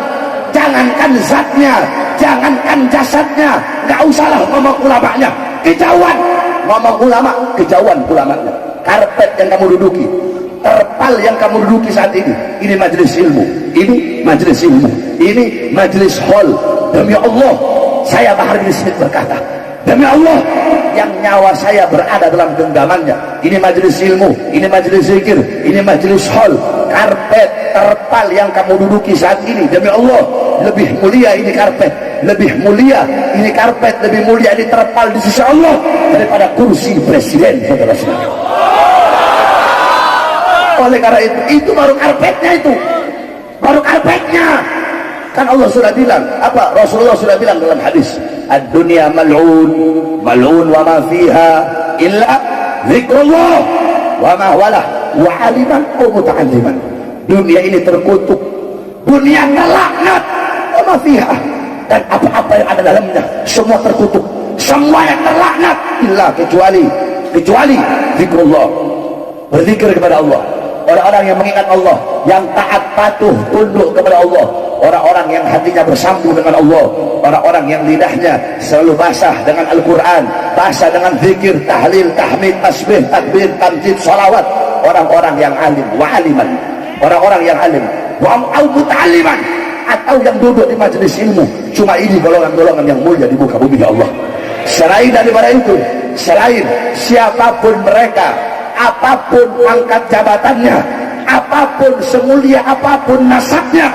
Jangankan zatnya, jangankan jasadnya, nggak usahlah ngomong ulamanya, kejauhan. Ngomong ulama, kejauhan ulamanya. Karpet yang kamu duduki, terpal yang kamu duduki saat ini majelis ilmu, ini majelis ilmu, ini majelis hall. Demi Allah, saya Bahar bin Smith berkata, demi Allah yang nyawa saya berada dalam genggamannya, ini majelis ilmu, ini majelis zikir, ini majelis hall. Karpet, terpal yang kamu duduki saat ini, demi Allah, lebih mulia ini karpet, lebih mulia ini karpet, lebih mulia ini terpal di sisi Allah daripada kursi presiden, saudara-saudara. Oleh karena itu baru karpetnya, itu baru karpetnya. Kan Allah sudah bilang, apa? Rasulullah sudah bilang dalam hadis, ad-dunya mal'un, mal'un wa ma fiha illa zikrullah wa ma walah wa aliman wa muta'alliman. Dunia ini terkutuk, dunia terlaknat, wa ma fiha, dan apa-apa yang ada dalamnya semua terkutuk, semua yang terlaknat illa kecuali zikrullah, berzikir kepada Allah. Orang-orang yang mengingat Allah, yang taat patuh tunduk kepada Allah, orang-orang yang hatinya bersambung dengan Allah, orang-orang yang lidahnya selalu basah dengan Al-Quran, basah dengan zikir, tahlil, tahmid, tasbih, takbir, tamjid, salawat. Orang-orang yang alim, wa'aliman, orang-orang yang alim, wa'al-muta'aliman, atau yang duduk di majelis ilmu. Cuma ini golongan-golongan yang mulia di muka bumi Allah. Selain daripada itu, selain siapapun mereka, apapun pangkat jabatannya, apapun semulia apapun nasabnya,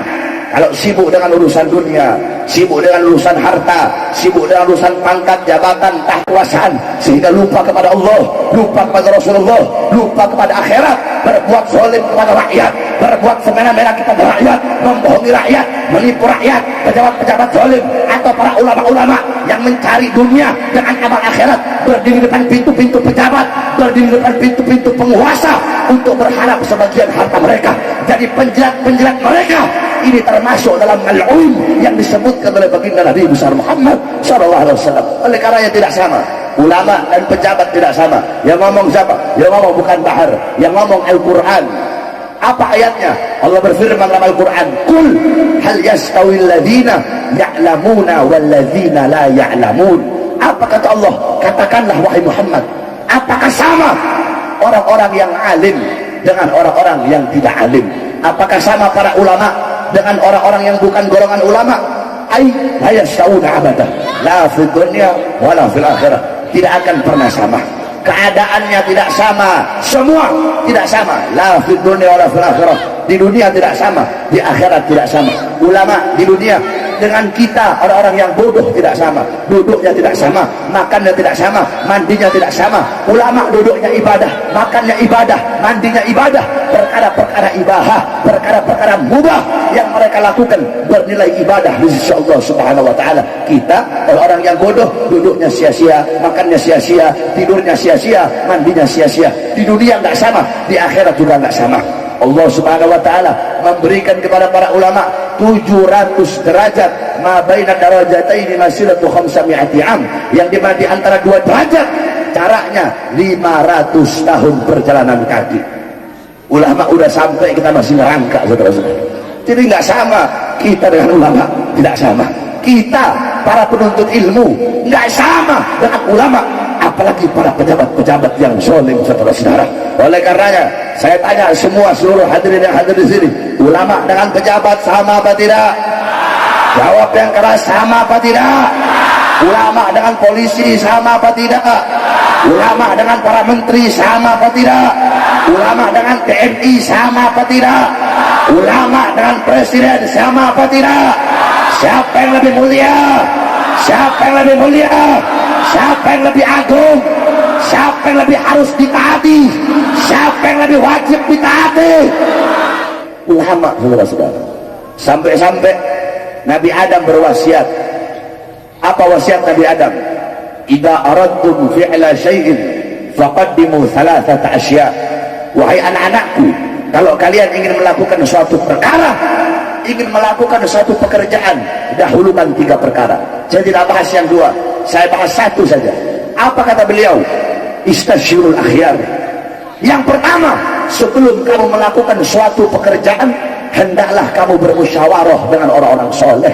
kalau sibuk dengan urusan dunia, sibuk dengan urusan harta, sibuk dengan urusan pangkat, jabatan, kekuasaan, sehingga lupa kepada Allah, lupa kepada Rasulullah, lupa kepada akhirat, berbuat zalim kepada rakyat, berbuat semena-mena kepada rakyat, membohongi rakyat, menipu rakyat, pejabat-pejabat zalim atau para ulama-ulama yang mencari dunia dengan amal akhirat, berdiri depan pintu-pintu pejabat, berdiri depan pintu-pintu penguasa untuk berharap sebagian harta mereka jadi penjilat-penjilat mereka. Ini termasuk dalam mal'un yang disebutkan oleh baginda Nabi besar Muhammad SAW. Oleh karenanya tidak sama, ulama dan pejabat tidak sama. Yang ngomong siapa? Yang ngomong bukan Bahar, yang ngomong Al-Quran. Apa ayatnya? Allah berfirman dalam Al-Quran, Qul hal yastawil ladhina ya'lamuna wal ladhina la ya'lamun. Apa kata Allah? Katakanlah wahai Muhammad, apakah sama orang-orang yang alim dengan orang-orang yang tidak alim? Apakah sama para ulama dengan orang-orang yang bukan golongan ulama? Ai la yastawuna abadah, la fid dunya wala fil akhirah. Tidak akan pernah sama. Keadaannya tidak sama, semua tidak sama. La fid dunya wala fil akhirah. Di dunia tidak sama, di akhirat tidak sama. Ulama di dunia dengan kita orang-orang yang bodoh tidak sama, duduknya tidak sama, makannya tidak sama, mandinya tidak sama. Ulama duduknya ibadah, makannya ibadah, mandinya ibadah, perkara-perkara ibadah, perkara-perkara mubah yang mereka lakukan bernilai ibadah di sisi Allah Subhanahu wa taala. Kita orang-orang yang bodoh, duduknya sia-sia, makannya sia-sia, tidurnya sia-sia, mandinya sia-sia. Di dunia nggak sama, di akhirat juga nggak sama. Allah Subhanahu wa taala memberikan kepada para ulama 700 derajat, ma baina darajataini masiratu 500 am, yang di mana di antara dua derajat jaraknya 500 tahun perjalanan kaki. Ulama udah sampai, kita masih ngerangkak, saudara-saudara. Jadi nggak sama kita dengan ulama, tidak sama. Kita para penuntut ilmu nggak sama dengan ulama, apalagi para pejabat-pejabat yang zalim, saudara-saudara. Oleh karenanya saya tanya semua seluruh hadirin yang hadir di sini, ulama dengan pejabat sama apa tidak? Jawab yang keras, sama apa tidak? Ulama dengan polisi sama apa tidak? Ulama dengan para menteri sama apa tidak? Ulama dengan TNI sama apa tidak? Ulama dengan presiden sama apa tidak? Siapa yang lebih mulia? Siapa yang lebih mulia? Siapa yang lebih agung? Siapa yang lebih harus ditaati? Siapa yang lebih wajib ditaati? Ulama, saudara-saudara. Sampai-sampai Nabi Adam berwasiat. Apa wasiat Nabi Adam? Idza aradtum fi'la syai'in faqaddimu thalathata asya. Wahai anak-anakku, kalau kalian ingin melakukan suatu perkara, ingin melakukan suatu pekerjaan, dahulukan 3 perkara. Saya tidak bahas yang 2, saya bahas 1 saja. Apa kata beliau? Istasyirul akhyar. Yang pertama, sebelum kamu melakukan suatu pekerjaan, hendaklah kamu bermusyawarah dengan orang-orang soleh,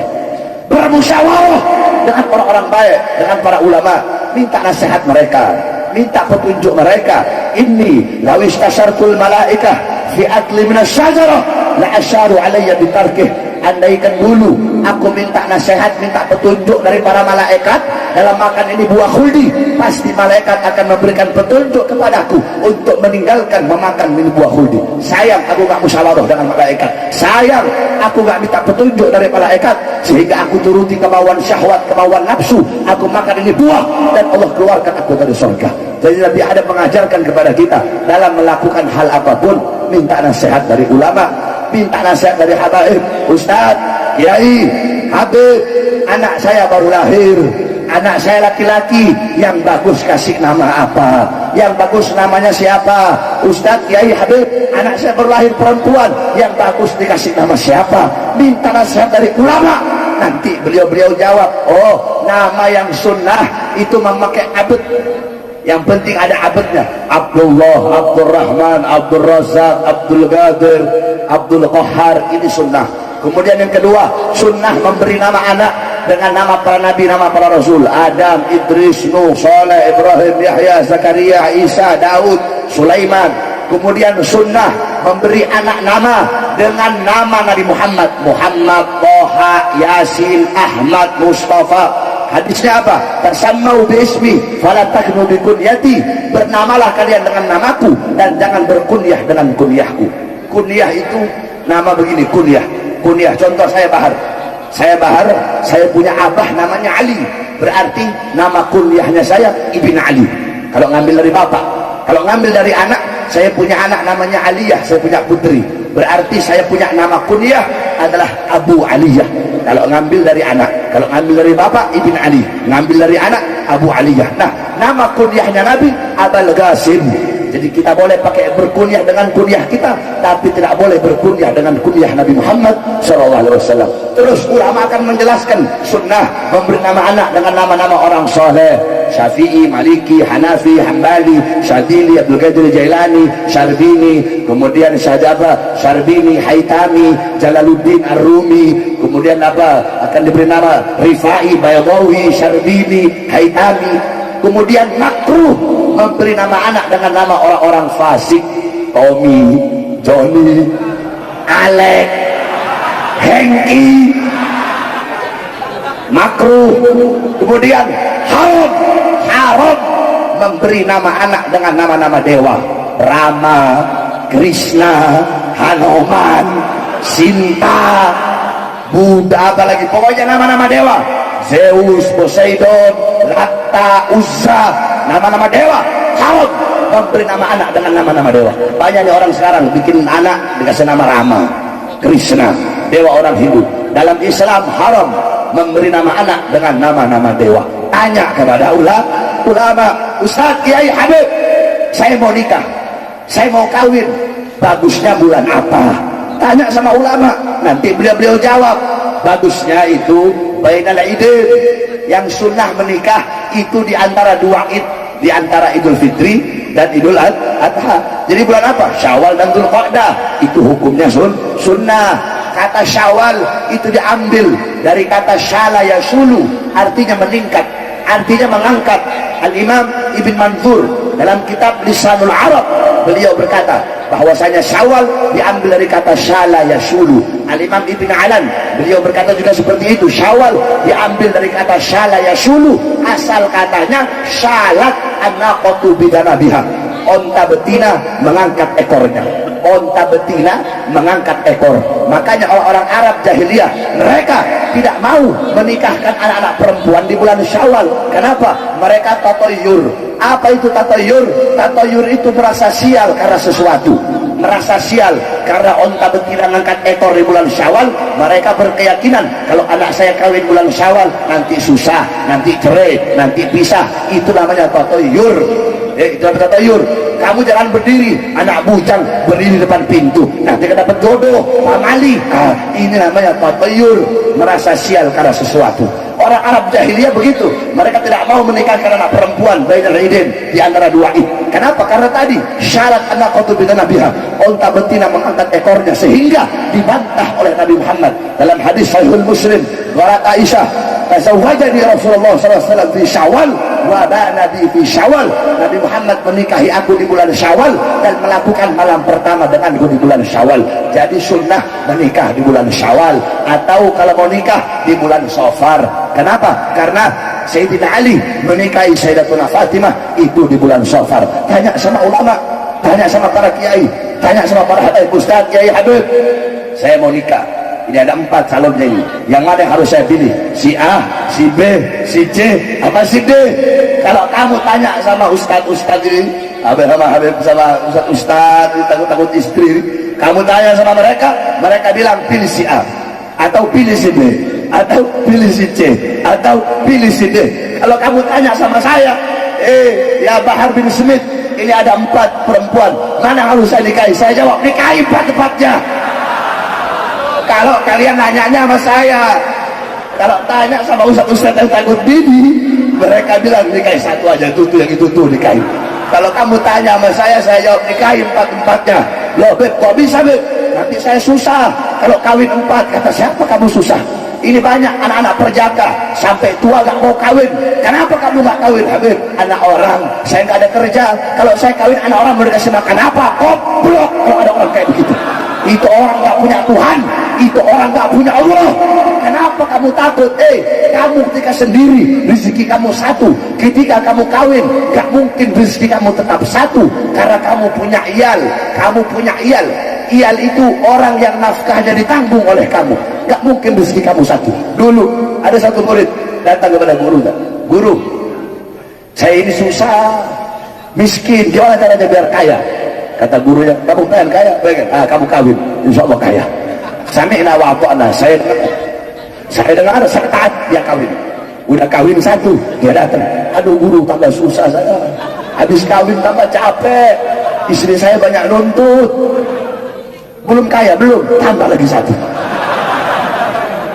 bermusyawarah dengan orang-orang baik, dengan para ulama, minta nasihat mereka, minta petunjuk mereka. Inni lawis tasartul malaikah fi akli minas syajarah la asyaru alayya bitarkih. Andaikan dulu aku minta nasihat, minta petunjuk dari para malaikat dalam makan ini buah khuldi, pasti malaikat akan memberikan petunjuk kepadaku untuk meninggalkan memakan ini buah khuldi. Sayang aku gak musyawarah dengan malaikat, sayang aku gak minta petunjuk dari malaikat, sehingga aku turuti kemauan syahwat, kemauan nafsu, aku makan ini buah dan Allah keluarkan aku dari surga. Jadi Nabi Adam mengajarkan kepada kita dalam melakukan hal apapun, minta nasihat dari ulama, minta nasihat dari habaib. Ustaz, Kiai, Habib, anak saya baru lahir, anak saya laki-laki, yang bagus kasih nama apa, yang bagus namanya siapa? Ustaz, Kiai, Habib, anak saya baru lahir perempuan, yang bagus dikasih nama siapa? Minta nasihat dari ulama. Nanti beliau-beliau jawab, oh nama yang sunnah itu memakai abad, yang penting ada abadnya. Abdullah, Abdurrahman, Abdul Razak, Abdul Qadir, Abdul Qahar, ini sunnah. Kemudian yang kedua, sunnah memberi nama anak dengan nama para nabi, nama para rasul, Adam, Idris, Nuh, Saleh, Ibrahim, Yahya, Zakaria, Isa, Daud, Sulaiman. Kemudian sunnah memberi anak nama dengan nama Nabi Muhammad, Muhammad, Toha, Yasin, Ahmad, Mustafa. Hadisnya apa? Tasammau bi ismi fala taknu bi kunyati. Bernamalah kalian dengan namaku dan jangan berkunyah dengan kunyahku. Kunyah itu nama begini, kunyah. Kunyah, contoh saya Bahar. Saya Bahar, saya punya abah namanya Ali. Berarti nama kunyahnya saya Ibn Ali. Kalau ngambil dari bapak, kalau ngambil dari anak, saya punya anak namanya Aliyah, saya punya putri. Berarti saya punya nama kunyah adalah Abu Aliyah. Kalau ngambil dari anak, kalau ngambil dari bapak Ibn Ali, ngambil dari anak Abu Aliyah. Nah, nama kunyahnya Nabi Abul Qasim. Jadi kita boleh pakai berkunyah dengan kunyah kita, tapi tidak boleh berkunyah dengan kunyah Nabi Muhammad SAW. Terus ulama akan menjelaskan sunnah memberi nama anak dengan nama-nama orang soleh, Syafi'i, Maliki, Hanafi, Hambali, Syadili, Abdul Qadir Jailani, Syarbini, kemudian Syajaba, Syarbini, Haitami, Jalaluddin Ar-Rumi, kemudian apa akan diberi nama Rifai, Baydawi, Syarbini, Haitami. Kemudian makruh memberi nama anak dengan nama orang-orang fasik, Tommy, Johnny, Alek, Hengki, makruh. Kemudian haram memberi nama anak dengan nama-nama dewa, Rama, Krishna, Hanuman, Sinta, Buddha, apa lagi, pokoknya nama-nama dewa, Zeus, Poseidon, Lata, Uzza, nama-nama dewa. Haram memberi nama anak dengan nama-nama dewa. Banyak nih orang sekarang bikin anak dikasih nama Rama, Krishna, dewa orang Hindu. Dalam Islam haram memberi nama anak dengan nama-nama dewa. Tanya kepada ulama, Ustaz, Kiai, Habib, saya mau nikah, saya mau kawin, bagusnya bulan apa? Tanya sama ulama, nanti beliau jawab. Bagusnya itu bainal idain, yang sunnah menikah itu di antara dua id, di antara Idul Fitri dan Idul Adha. Jadi bulan apa? Syawal dan Dzulqa'dah, itu hukumnya sunnah. Kata Syawal itu diambil dari kata syala yasulu, artinya meningkat, artinya mengangkat. Al-Imam Ibn Manzur dalam kitab Lisanul Arab, beliau berkata bahwasanya Syawal diambil dari kata syala yasulu. Al-Imam Ibn Alan, beliau berkata juga seperti itu, Syawal diambil dari kata syala yasulu, asal katanya syalat an-naqatu bidanabiha, onta betina mengangkat ekornya, onta betina mengangkat ekor. Makanya orang-orang Arab jahiliyah, mereka tidak mau menikahkan anak-anak perempuan di bulan Syawal. Kenapa? Mereka tatoyur. Apa itu tatoyur? Tatoyur itu merasa sial karena sesuatu, merasa sial karena onta betina mengangkat ekor di bulan Syawal. Mereka berkeyakinan kalau anak saya kawin bulan Syawal nanti susah, nanti cerai, nanti pisah. Itu namanya tatoyur. Itu tatoyur. Kamu jangan berdiri, anak bujang berdiri di depan pintu, nanti kita dapat jodoh, pamali. Ini namanya tatoyur, merasa sial karena sesuatu. Orang Arab jahiliyah begitu, mereka tidak mau menikahkan anak perempuan bainal idain, di antara dua id. Kenapa? Karena tadi syarat an-naqatu bidanabiha, onta betina mengangkat ekornya, sehingga dibantah oleh Nabi Muhammad dalam hadis Sahihul Muslim. Qalat Aisyah, tazawwajani Rasulullah SAW fi Syawal wa ba'na bi fi Syawal. Nabi Muhammad menikahi aku di bulan Syawal dan melakukan malam pertama denganku di bulan Syawal. Jadi sunnah menikah di bulan Syawal, atau kalau mau nikah di bulan Safar. Kenapa? Karena Sayyidina Ali menikahi Sayyidatuna Fatimah itu di bulan Safar. Tanya sama ulama, tanya sama para kiai, tanya sama para ustaz, kiai, habib, saya mau nikah, ini ada 4 calonnya ini, yang mana yang harus saya pilih? Si A, si B, si C, apa si D? Kalau kamu tanya sama ustaz-ustaz ini, Habib sama ustaz, takut istri, kamu tanya sama mereka, mereka bilang pilih si A, atau pilih si B, atau pilih si C, atau pilih si D. Kalau kamu tanya sama saya, ya Bahar bin Smith, ini ada 4 perempuan, mana harus saya nikahi? Saya jawab, nikahi 4-4-nya. Kalau kalian nanyanya sama saya, kalau tanya sama ustaz-ustaz yang takut dini, mereka bilang nikahi 1 aja, tuh yang itu tuh nikahi. Kalau kamu tanya sama saya jawab nikahi 4-4-nya. Loh Beb, kok bisa Beb? Nanti saya susah kalau kawin 4. Kata siapa kamu susah? Ini banyak anak-anak perjaka sampai tua gak mau kawin. Kenapa kamu gak kawin? Habib, anak orang, saya gak ada kerja. Kalau saya kawin anak orang mau dikasih makan apa? Goblok kalau ada orang kayak begitu. Itu orang gak punya Tuhan, itu orang gak punya Allah. Kenapa kamu takut? Kamu ketika sendiri rezeki kamu 1, ketika kamu kawin gak mungkin rezeki kamu tetap 1, karena kamu punya iyal. Kamu punya iyal. Iyal itu orang yang nafkahnya ditanggung oleh kamu. Gak mungkin rezeki kamu 1. Dulu ada satu murid datang kepada guru, guru, saya ini susah, miskin, gimana caranya biar kaya? Kata gurunya, kamu pengen kaya? Pengen. Kamu kawin, insya Allah kaya. Sami'na wa ata'na, saya dengar, saya taat, dia kawin. Udah kawin 1, dia datang, aduh guru tambah susah saya, habis kawin tambah capek, istri saya banyak nuntut, belum kaya, belum, tambah lagi 1.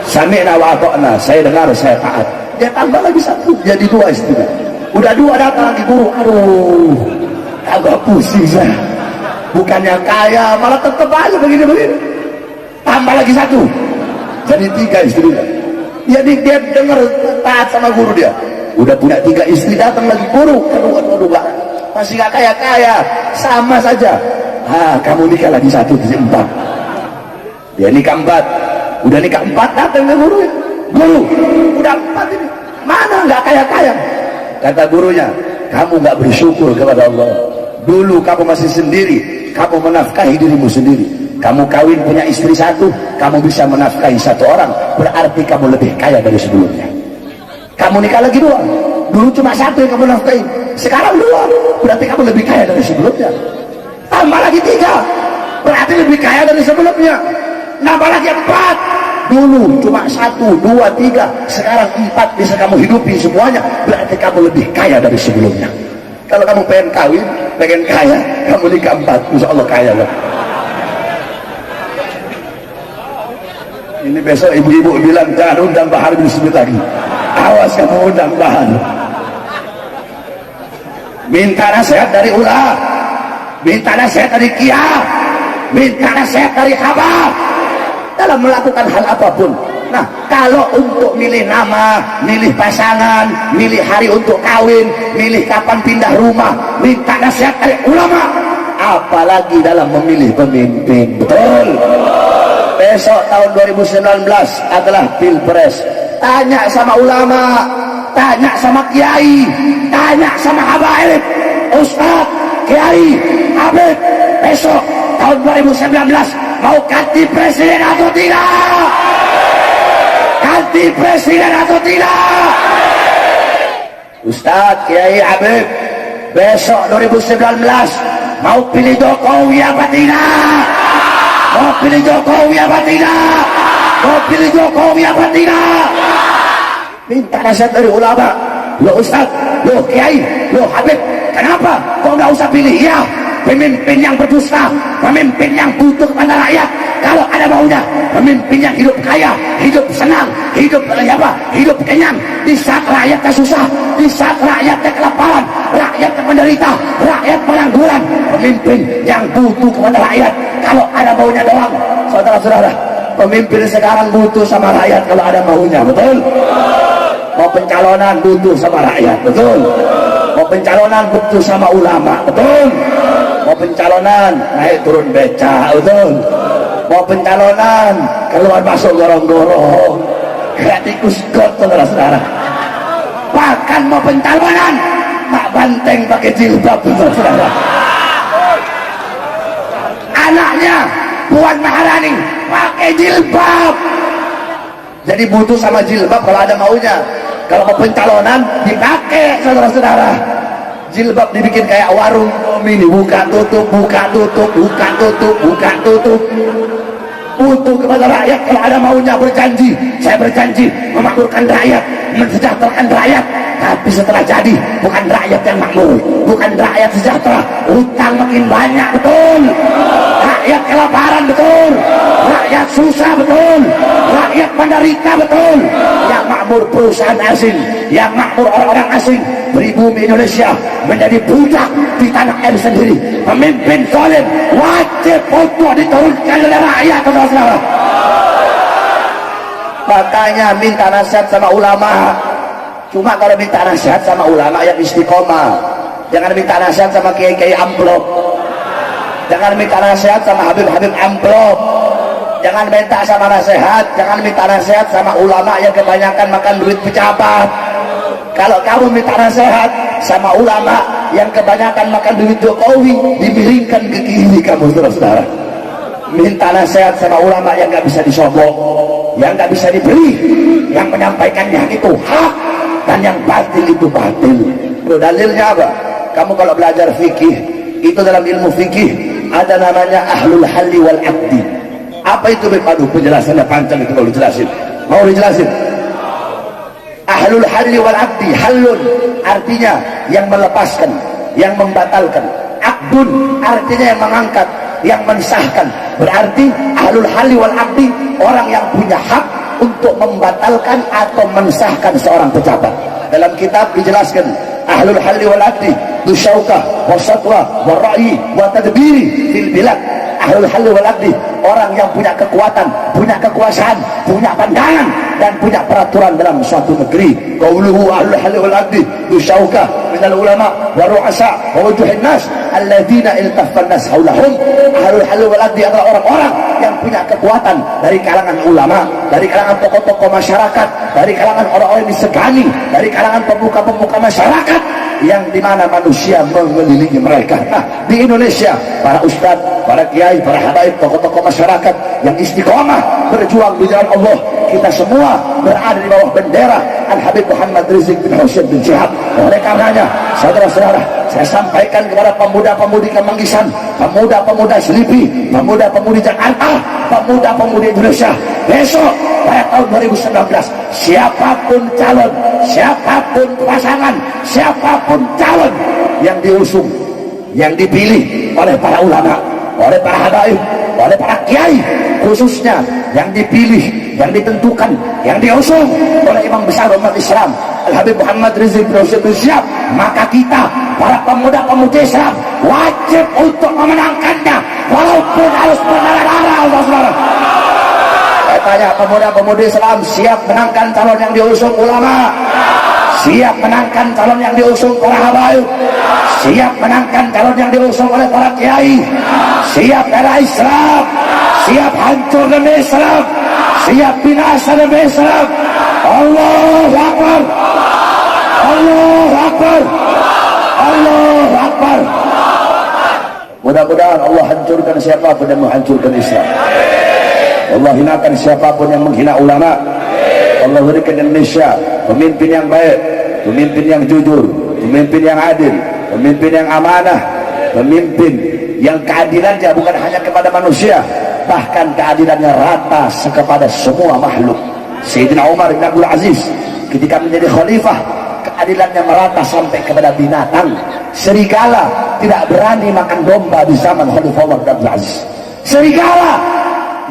Sami'na wa ata'na, saya dengar, saya taat, dia tambah lagi 1, jadi 2 istrinya. Udah 2 datang lagi guru, aduh agak pusing saya, bukannya kaya malah tetep aja begini-begini, tambah lagi 1, jadi 3 istrinya. Jadi dia dengar taat sama guru, dia udah punya 3 istri, datang lagi guru, aduh masih gak kaya-kaya, sama saja. Kamu nikah lagi 1, jadi 4. Dia nikah 4, udah nikah 4, datang ke guru, guru udah 4 ini, mana gak kaya-kaya? Kata gurunya, kamu gak bersyukur kepada Allah. Dulu kamu masih sendiri, kamu menafkahi dirimu sendiri. Kamu kawin punya istri satu, kamu bisa menafkahi satu orang, berarti kamu lebih kaya dari sebelumnya. Kamu nikah lagi dua, dulu cuma satu yang kamu nafkahi, sekarang dua, berarti kamu lebih kaya dari sebelumnya. Tambah lagi tiga, berarti lebih kaya dari sebelumnya. Nambah lagi empat, dulu cuma satu, dua, tiga, sekarang empat bisa kamu hidupi semuanya, berarti kamu lebih kaya dari sebelumnya. Kalau kamu pengen kawin, pengen kaya, kamu nikah empat, insya Allah kaya lah. Ini besok ibu-ibu bilang jangan undang Bahar bin Smith lagi, awas kamu undang Bahar. Minta nasihat dari ulama, minta nasihat dari kiai, minta nasihat dari khabar dalam melakukan hal apapun. Nah, kalau untuk milih nama, milih pasangan, milih hari untuk kawin, milih kapan pindah rumah, minta nasihat dari ulama, apalagi dalam memilih pemimpin. Betul. Besok tahun 2019 adalah pilpres. Tanya sama ulama, tanya sama kiai, tanya sama habaib, ustaz, kiai, habib, besok tahun 2019 mau ganti presiden atau tidak? Ganti presiden atau tidak? Ustaz, kiai, habib, besok 2019 mau pilih Jokowi apa tidak? Mau pilih Jokowi apa tidak? Mau pilih Jokowi apa tidak? Minta nasihat dari ulama. Lo ustaz, lo kiai, lo habib, kenapa kau nggak usah pilih? Ya, pemimpin yang berdusta, pemimpin yang butuh kepada rakyat. Kalau ada maunya, pemimpin yang hidup kaya, hidup senang, hidup hidup kenyang. Di saat rakyatnya susah, di saat rakyatnya kelaparan, rakyatnya menderita, rakyat pengangguran, pemimpin yang butuh kepada rakyat. Kalau ada maunya doang, saudara-saudara, pemimpin sekarang butuh sama rakyat kalau ada maunya, betul? Mau pencalonan butuh sama rakyat, betul? Mau pencalonan butuh sama ulama, betul? Mau pencalonan naik turun beca, betul? Mau pencalonan keluar masuk gorong-gorong, kayak tikus got, saudara-saudara. Bahkan mau pencalonan mak banteng pakai jilbab, saudara-saudara. Anaknya Puan Maharani pakai jilbab, jadi butuh sama jilbab kalau ada maunya. Kalau mau pencalonan dipakai, saudara-saudara. Jilbab dibikin kayak warung mini, buka tutup, buka tutup, buka tutup, buka tutup. Butuh kepada rakyat kalau ada maunya. Berjanji, saya berjanji memakmurkan rakyat, mensejahterakan rakyat. Tapi setelah jadi, bukan rakyat yang makmur, bukan rakyat sejahtera, utang makin banyak, betul? Rakyat kelaparan, betul? Rakyat susah, betul? Rakyat menderita, betul? Yang makmur perusahaan asing, yang makmur orang-orang asing, pribumi Indonesia menjadi budak di tanah air sendiri. Pemimpin zalim wajib untuk diturunkan oleh rakyat, saudara-saudara. Makanya minta nasihat sama ulama. Cuma kalau minta nasihat sama ulama yang istiqomah, jangan minta nasihat sama kiai-kiai amplop, jangan minta nasihat sama habib-habib amplop, jangan minta sama nasihat, jangan minta nasihat sama ulama yang kebanyakan makan duit pejabat. Kalau kamu minta nasihat sama ulama yang kebanyakan makan duit Jokowi, dimiringkan ke kiri kamu, saudara-saudara. Minta nasihat sama ulama yang gak bisa disogok, yang gak bisa dibeli, yang menyampaikannya itu hak, dan yang batil itu batil. Dalilnya apa? Kamu kalau belajar fikih, itu dalam ilmu fikih ada namanya ahlul halli wal aqdi. Apa itu? Aduh, penjelasannya panjang itu kalau dijelasin. Mau dijelasin? Ahlul halli wal aqdi, halun artinya yang melepaskan, yang membatalkan. Aqdun artinya yang mengangkat, yang mensahkan. Berarti ahlul halli wal aqdi orang yang punya hak untuk membatalkan atau mensahkan seorang pejabat. Dalam kitab dijelaskan ahlul halli wal aqdi dusyaukah wasatwa warra'i wa tadbiri fil bilad. Ahlul halli wal aqdi orang yang punya kekuatan, punya kekuasaan, punya pandangan dan punya peraturan dalam suatu negeri. Qauluhu ahlul halli wal aqdi dusyaukah minal ulama wa ru'asa wa wujuhin nas alladzina iltaffan nas haulahum. Ahlul halli wal aqdi adalah orang-orang yang punya kekuatan dari kalangan ulama, dari kalangan tokoh-tokoh masyarakat, dari kalangan orang-orang yang disegani, dari kalangan pemuka-pemuka masyarakat. yang dimana manusia mengelilingi mereka. Nah, di Indonesia para ustadz, para kiai, para habaib, tokoh-tokoh masyarakat yang istiqomah berjuang di jalan Allah, kita semua berada di bawah bendera Al-Habib Muhammad Rizik bin Husain bin Syihab. Oleh karenanya, saudara-saudara, saya sampaikan kepada pemuda-pemudi Kemanggisan, pemuda-pemuda Selipi, pemuda-pemudi Jakarta, pemuda-pemudi Indonesia, besok pada tahun 2019, siapapun calon, siapapun pasangan, siapapun calon yang diusung, yang dipilih oleh para ulama, oleh para habaib, oleh para kiai, khususnya yang dipilih, yang ditentukan, yang diusung oleh imam besar umat Islam Al-Habib Muhammad Rizik bin Husain bin Syihab, maka kita para pemuda-pemudi Islam wajib untuk memenangkannya walaupun harus berdarah-darah. Allah, saya tanya, pemuda-pemudi Islam siap menangkan calon yang diusung ulama? Siap menangkan calon yang diusung para habaib? Siap menangkan calon yang diusung oleh para kiai? Siap bela Islam? Siap hancur demi Islam? Siap binasa demi Islam? Allahu Akbar, Allahu Akbar, Allahu Akbar. Mudah-mudahan Allah hancurkan siapapun yang menghancurkan Islam. Allah hinakan siapapun yang menghina ulama. Allah berikan Indonesia pemimpin yang baik, pemimpin yang jujur, pemimpin yang adil, pemimpin yang amanah, pemimpin yang keadilannya bukan hanya kepada manusia, bahkan keadilannya rata kepada semua makhluk. Sayyidina Umar bin Abdul Aziz ketika menjadi khalifah, keadilannya merata sampai kepada binatang. Serigala tidak berani makan domba di zaman Khalifah Umar bin Abdul Aziz. Serigala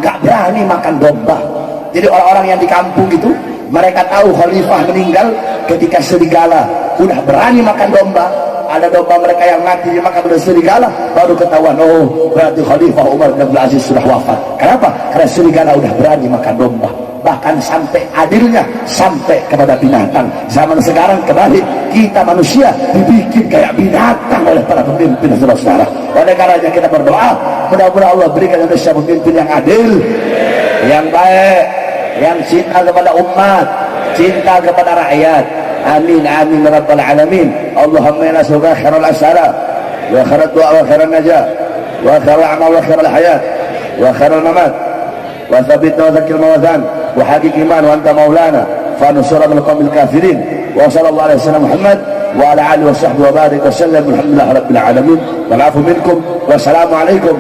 nggak berani makan domba. Jadi orang-orang yang di kampung itu, mereka tahu khalifah meninggal ketika serigala udah berani makan domba. Ada domba mereka yang mati dimakan oleh serigala, baru ketahuan, oh berarti Khalifah Umar bin Abdul Aziz sudah wafat. Kenapa? Karena serigala udah berani makan domba. Bahkan sampai adilnya sampai kepada binatang. Zaman sekarang kembali, kita manusia dibikin kayak binatang oleh para pemimpin, saudara-saudara. Oleh karenanya kita berdoa, mudah-mudahan Allah berikan Indonesia pemimpin yang adil, yang baik, yang cinta kepada umat, cinta kepada rakyat. Amin amin ya rabbal alamin. Allahumma inna nas'aluka khairal asara wa khairat du'a wa khairan najah wa khairal amal wa khairal hayat wa khairal mamat wa thabbitna wa zakkil mawazan wa haqiq iman wa anta maulana fa nusra min qawmil kafirin. Wa sallallahu alaihi wasallam Muhammad wa ala alihi wa sahbihi wa barik wa sallam. Alhamdulillah rabbil alamin. Wal afu minkum. Wassalamu alaikum.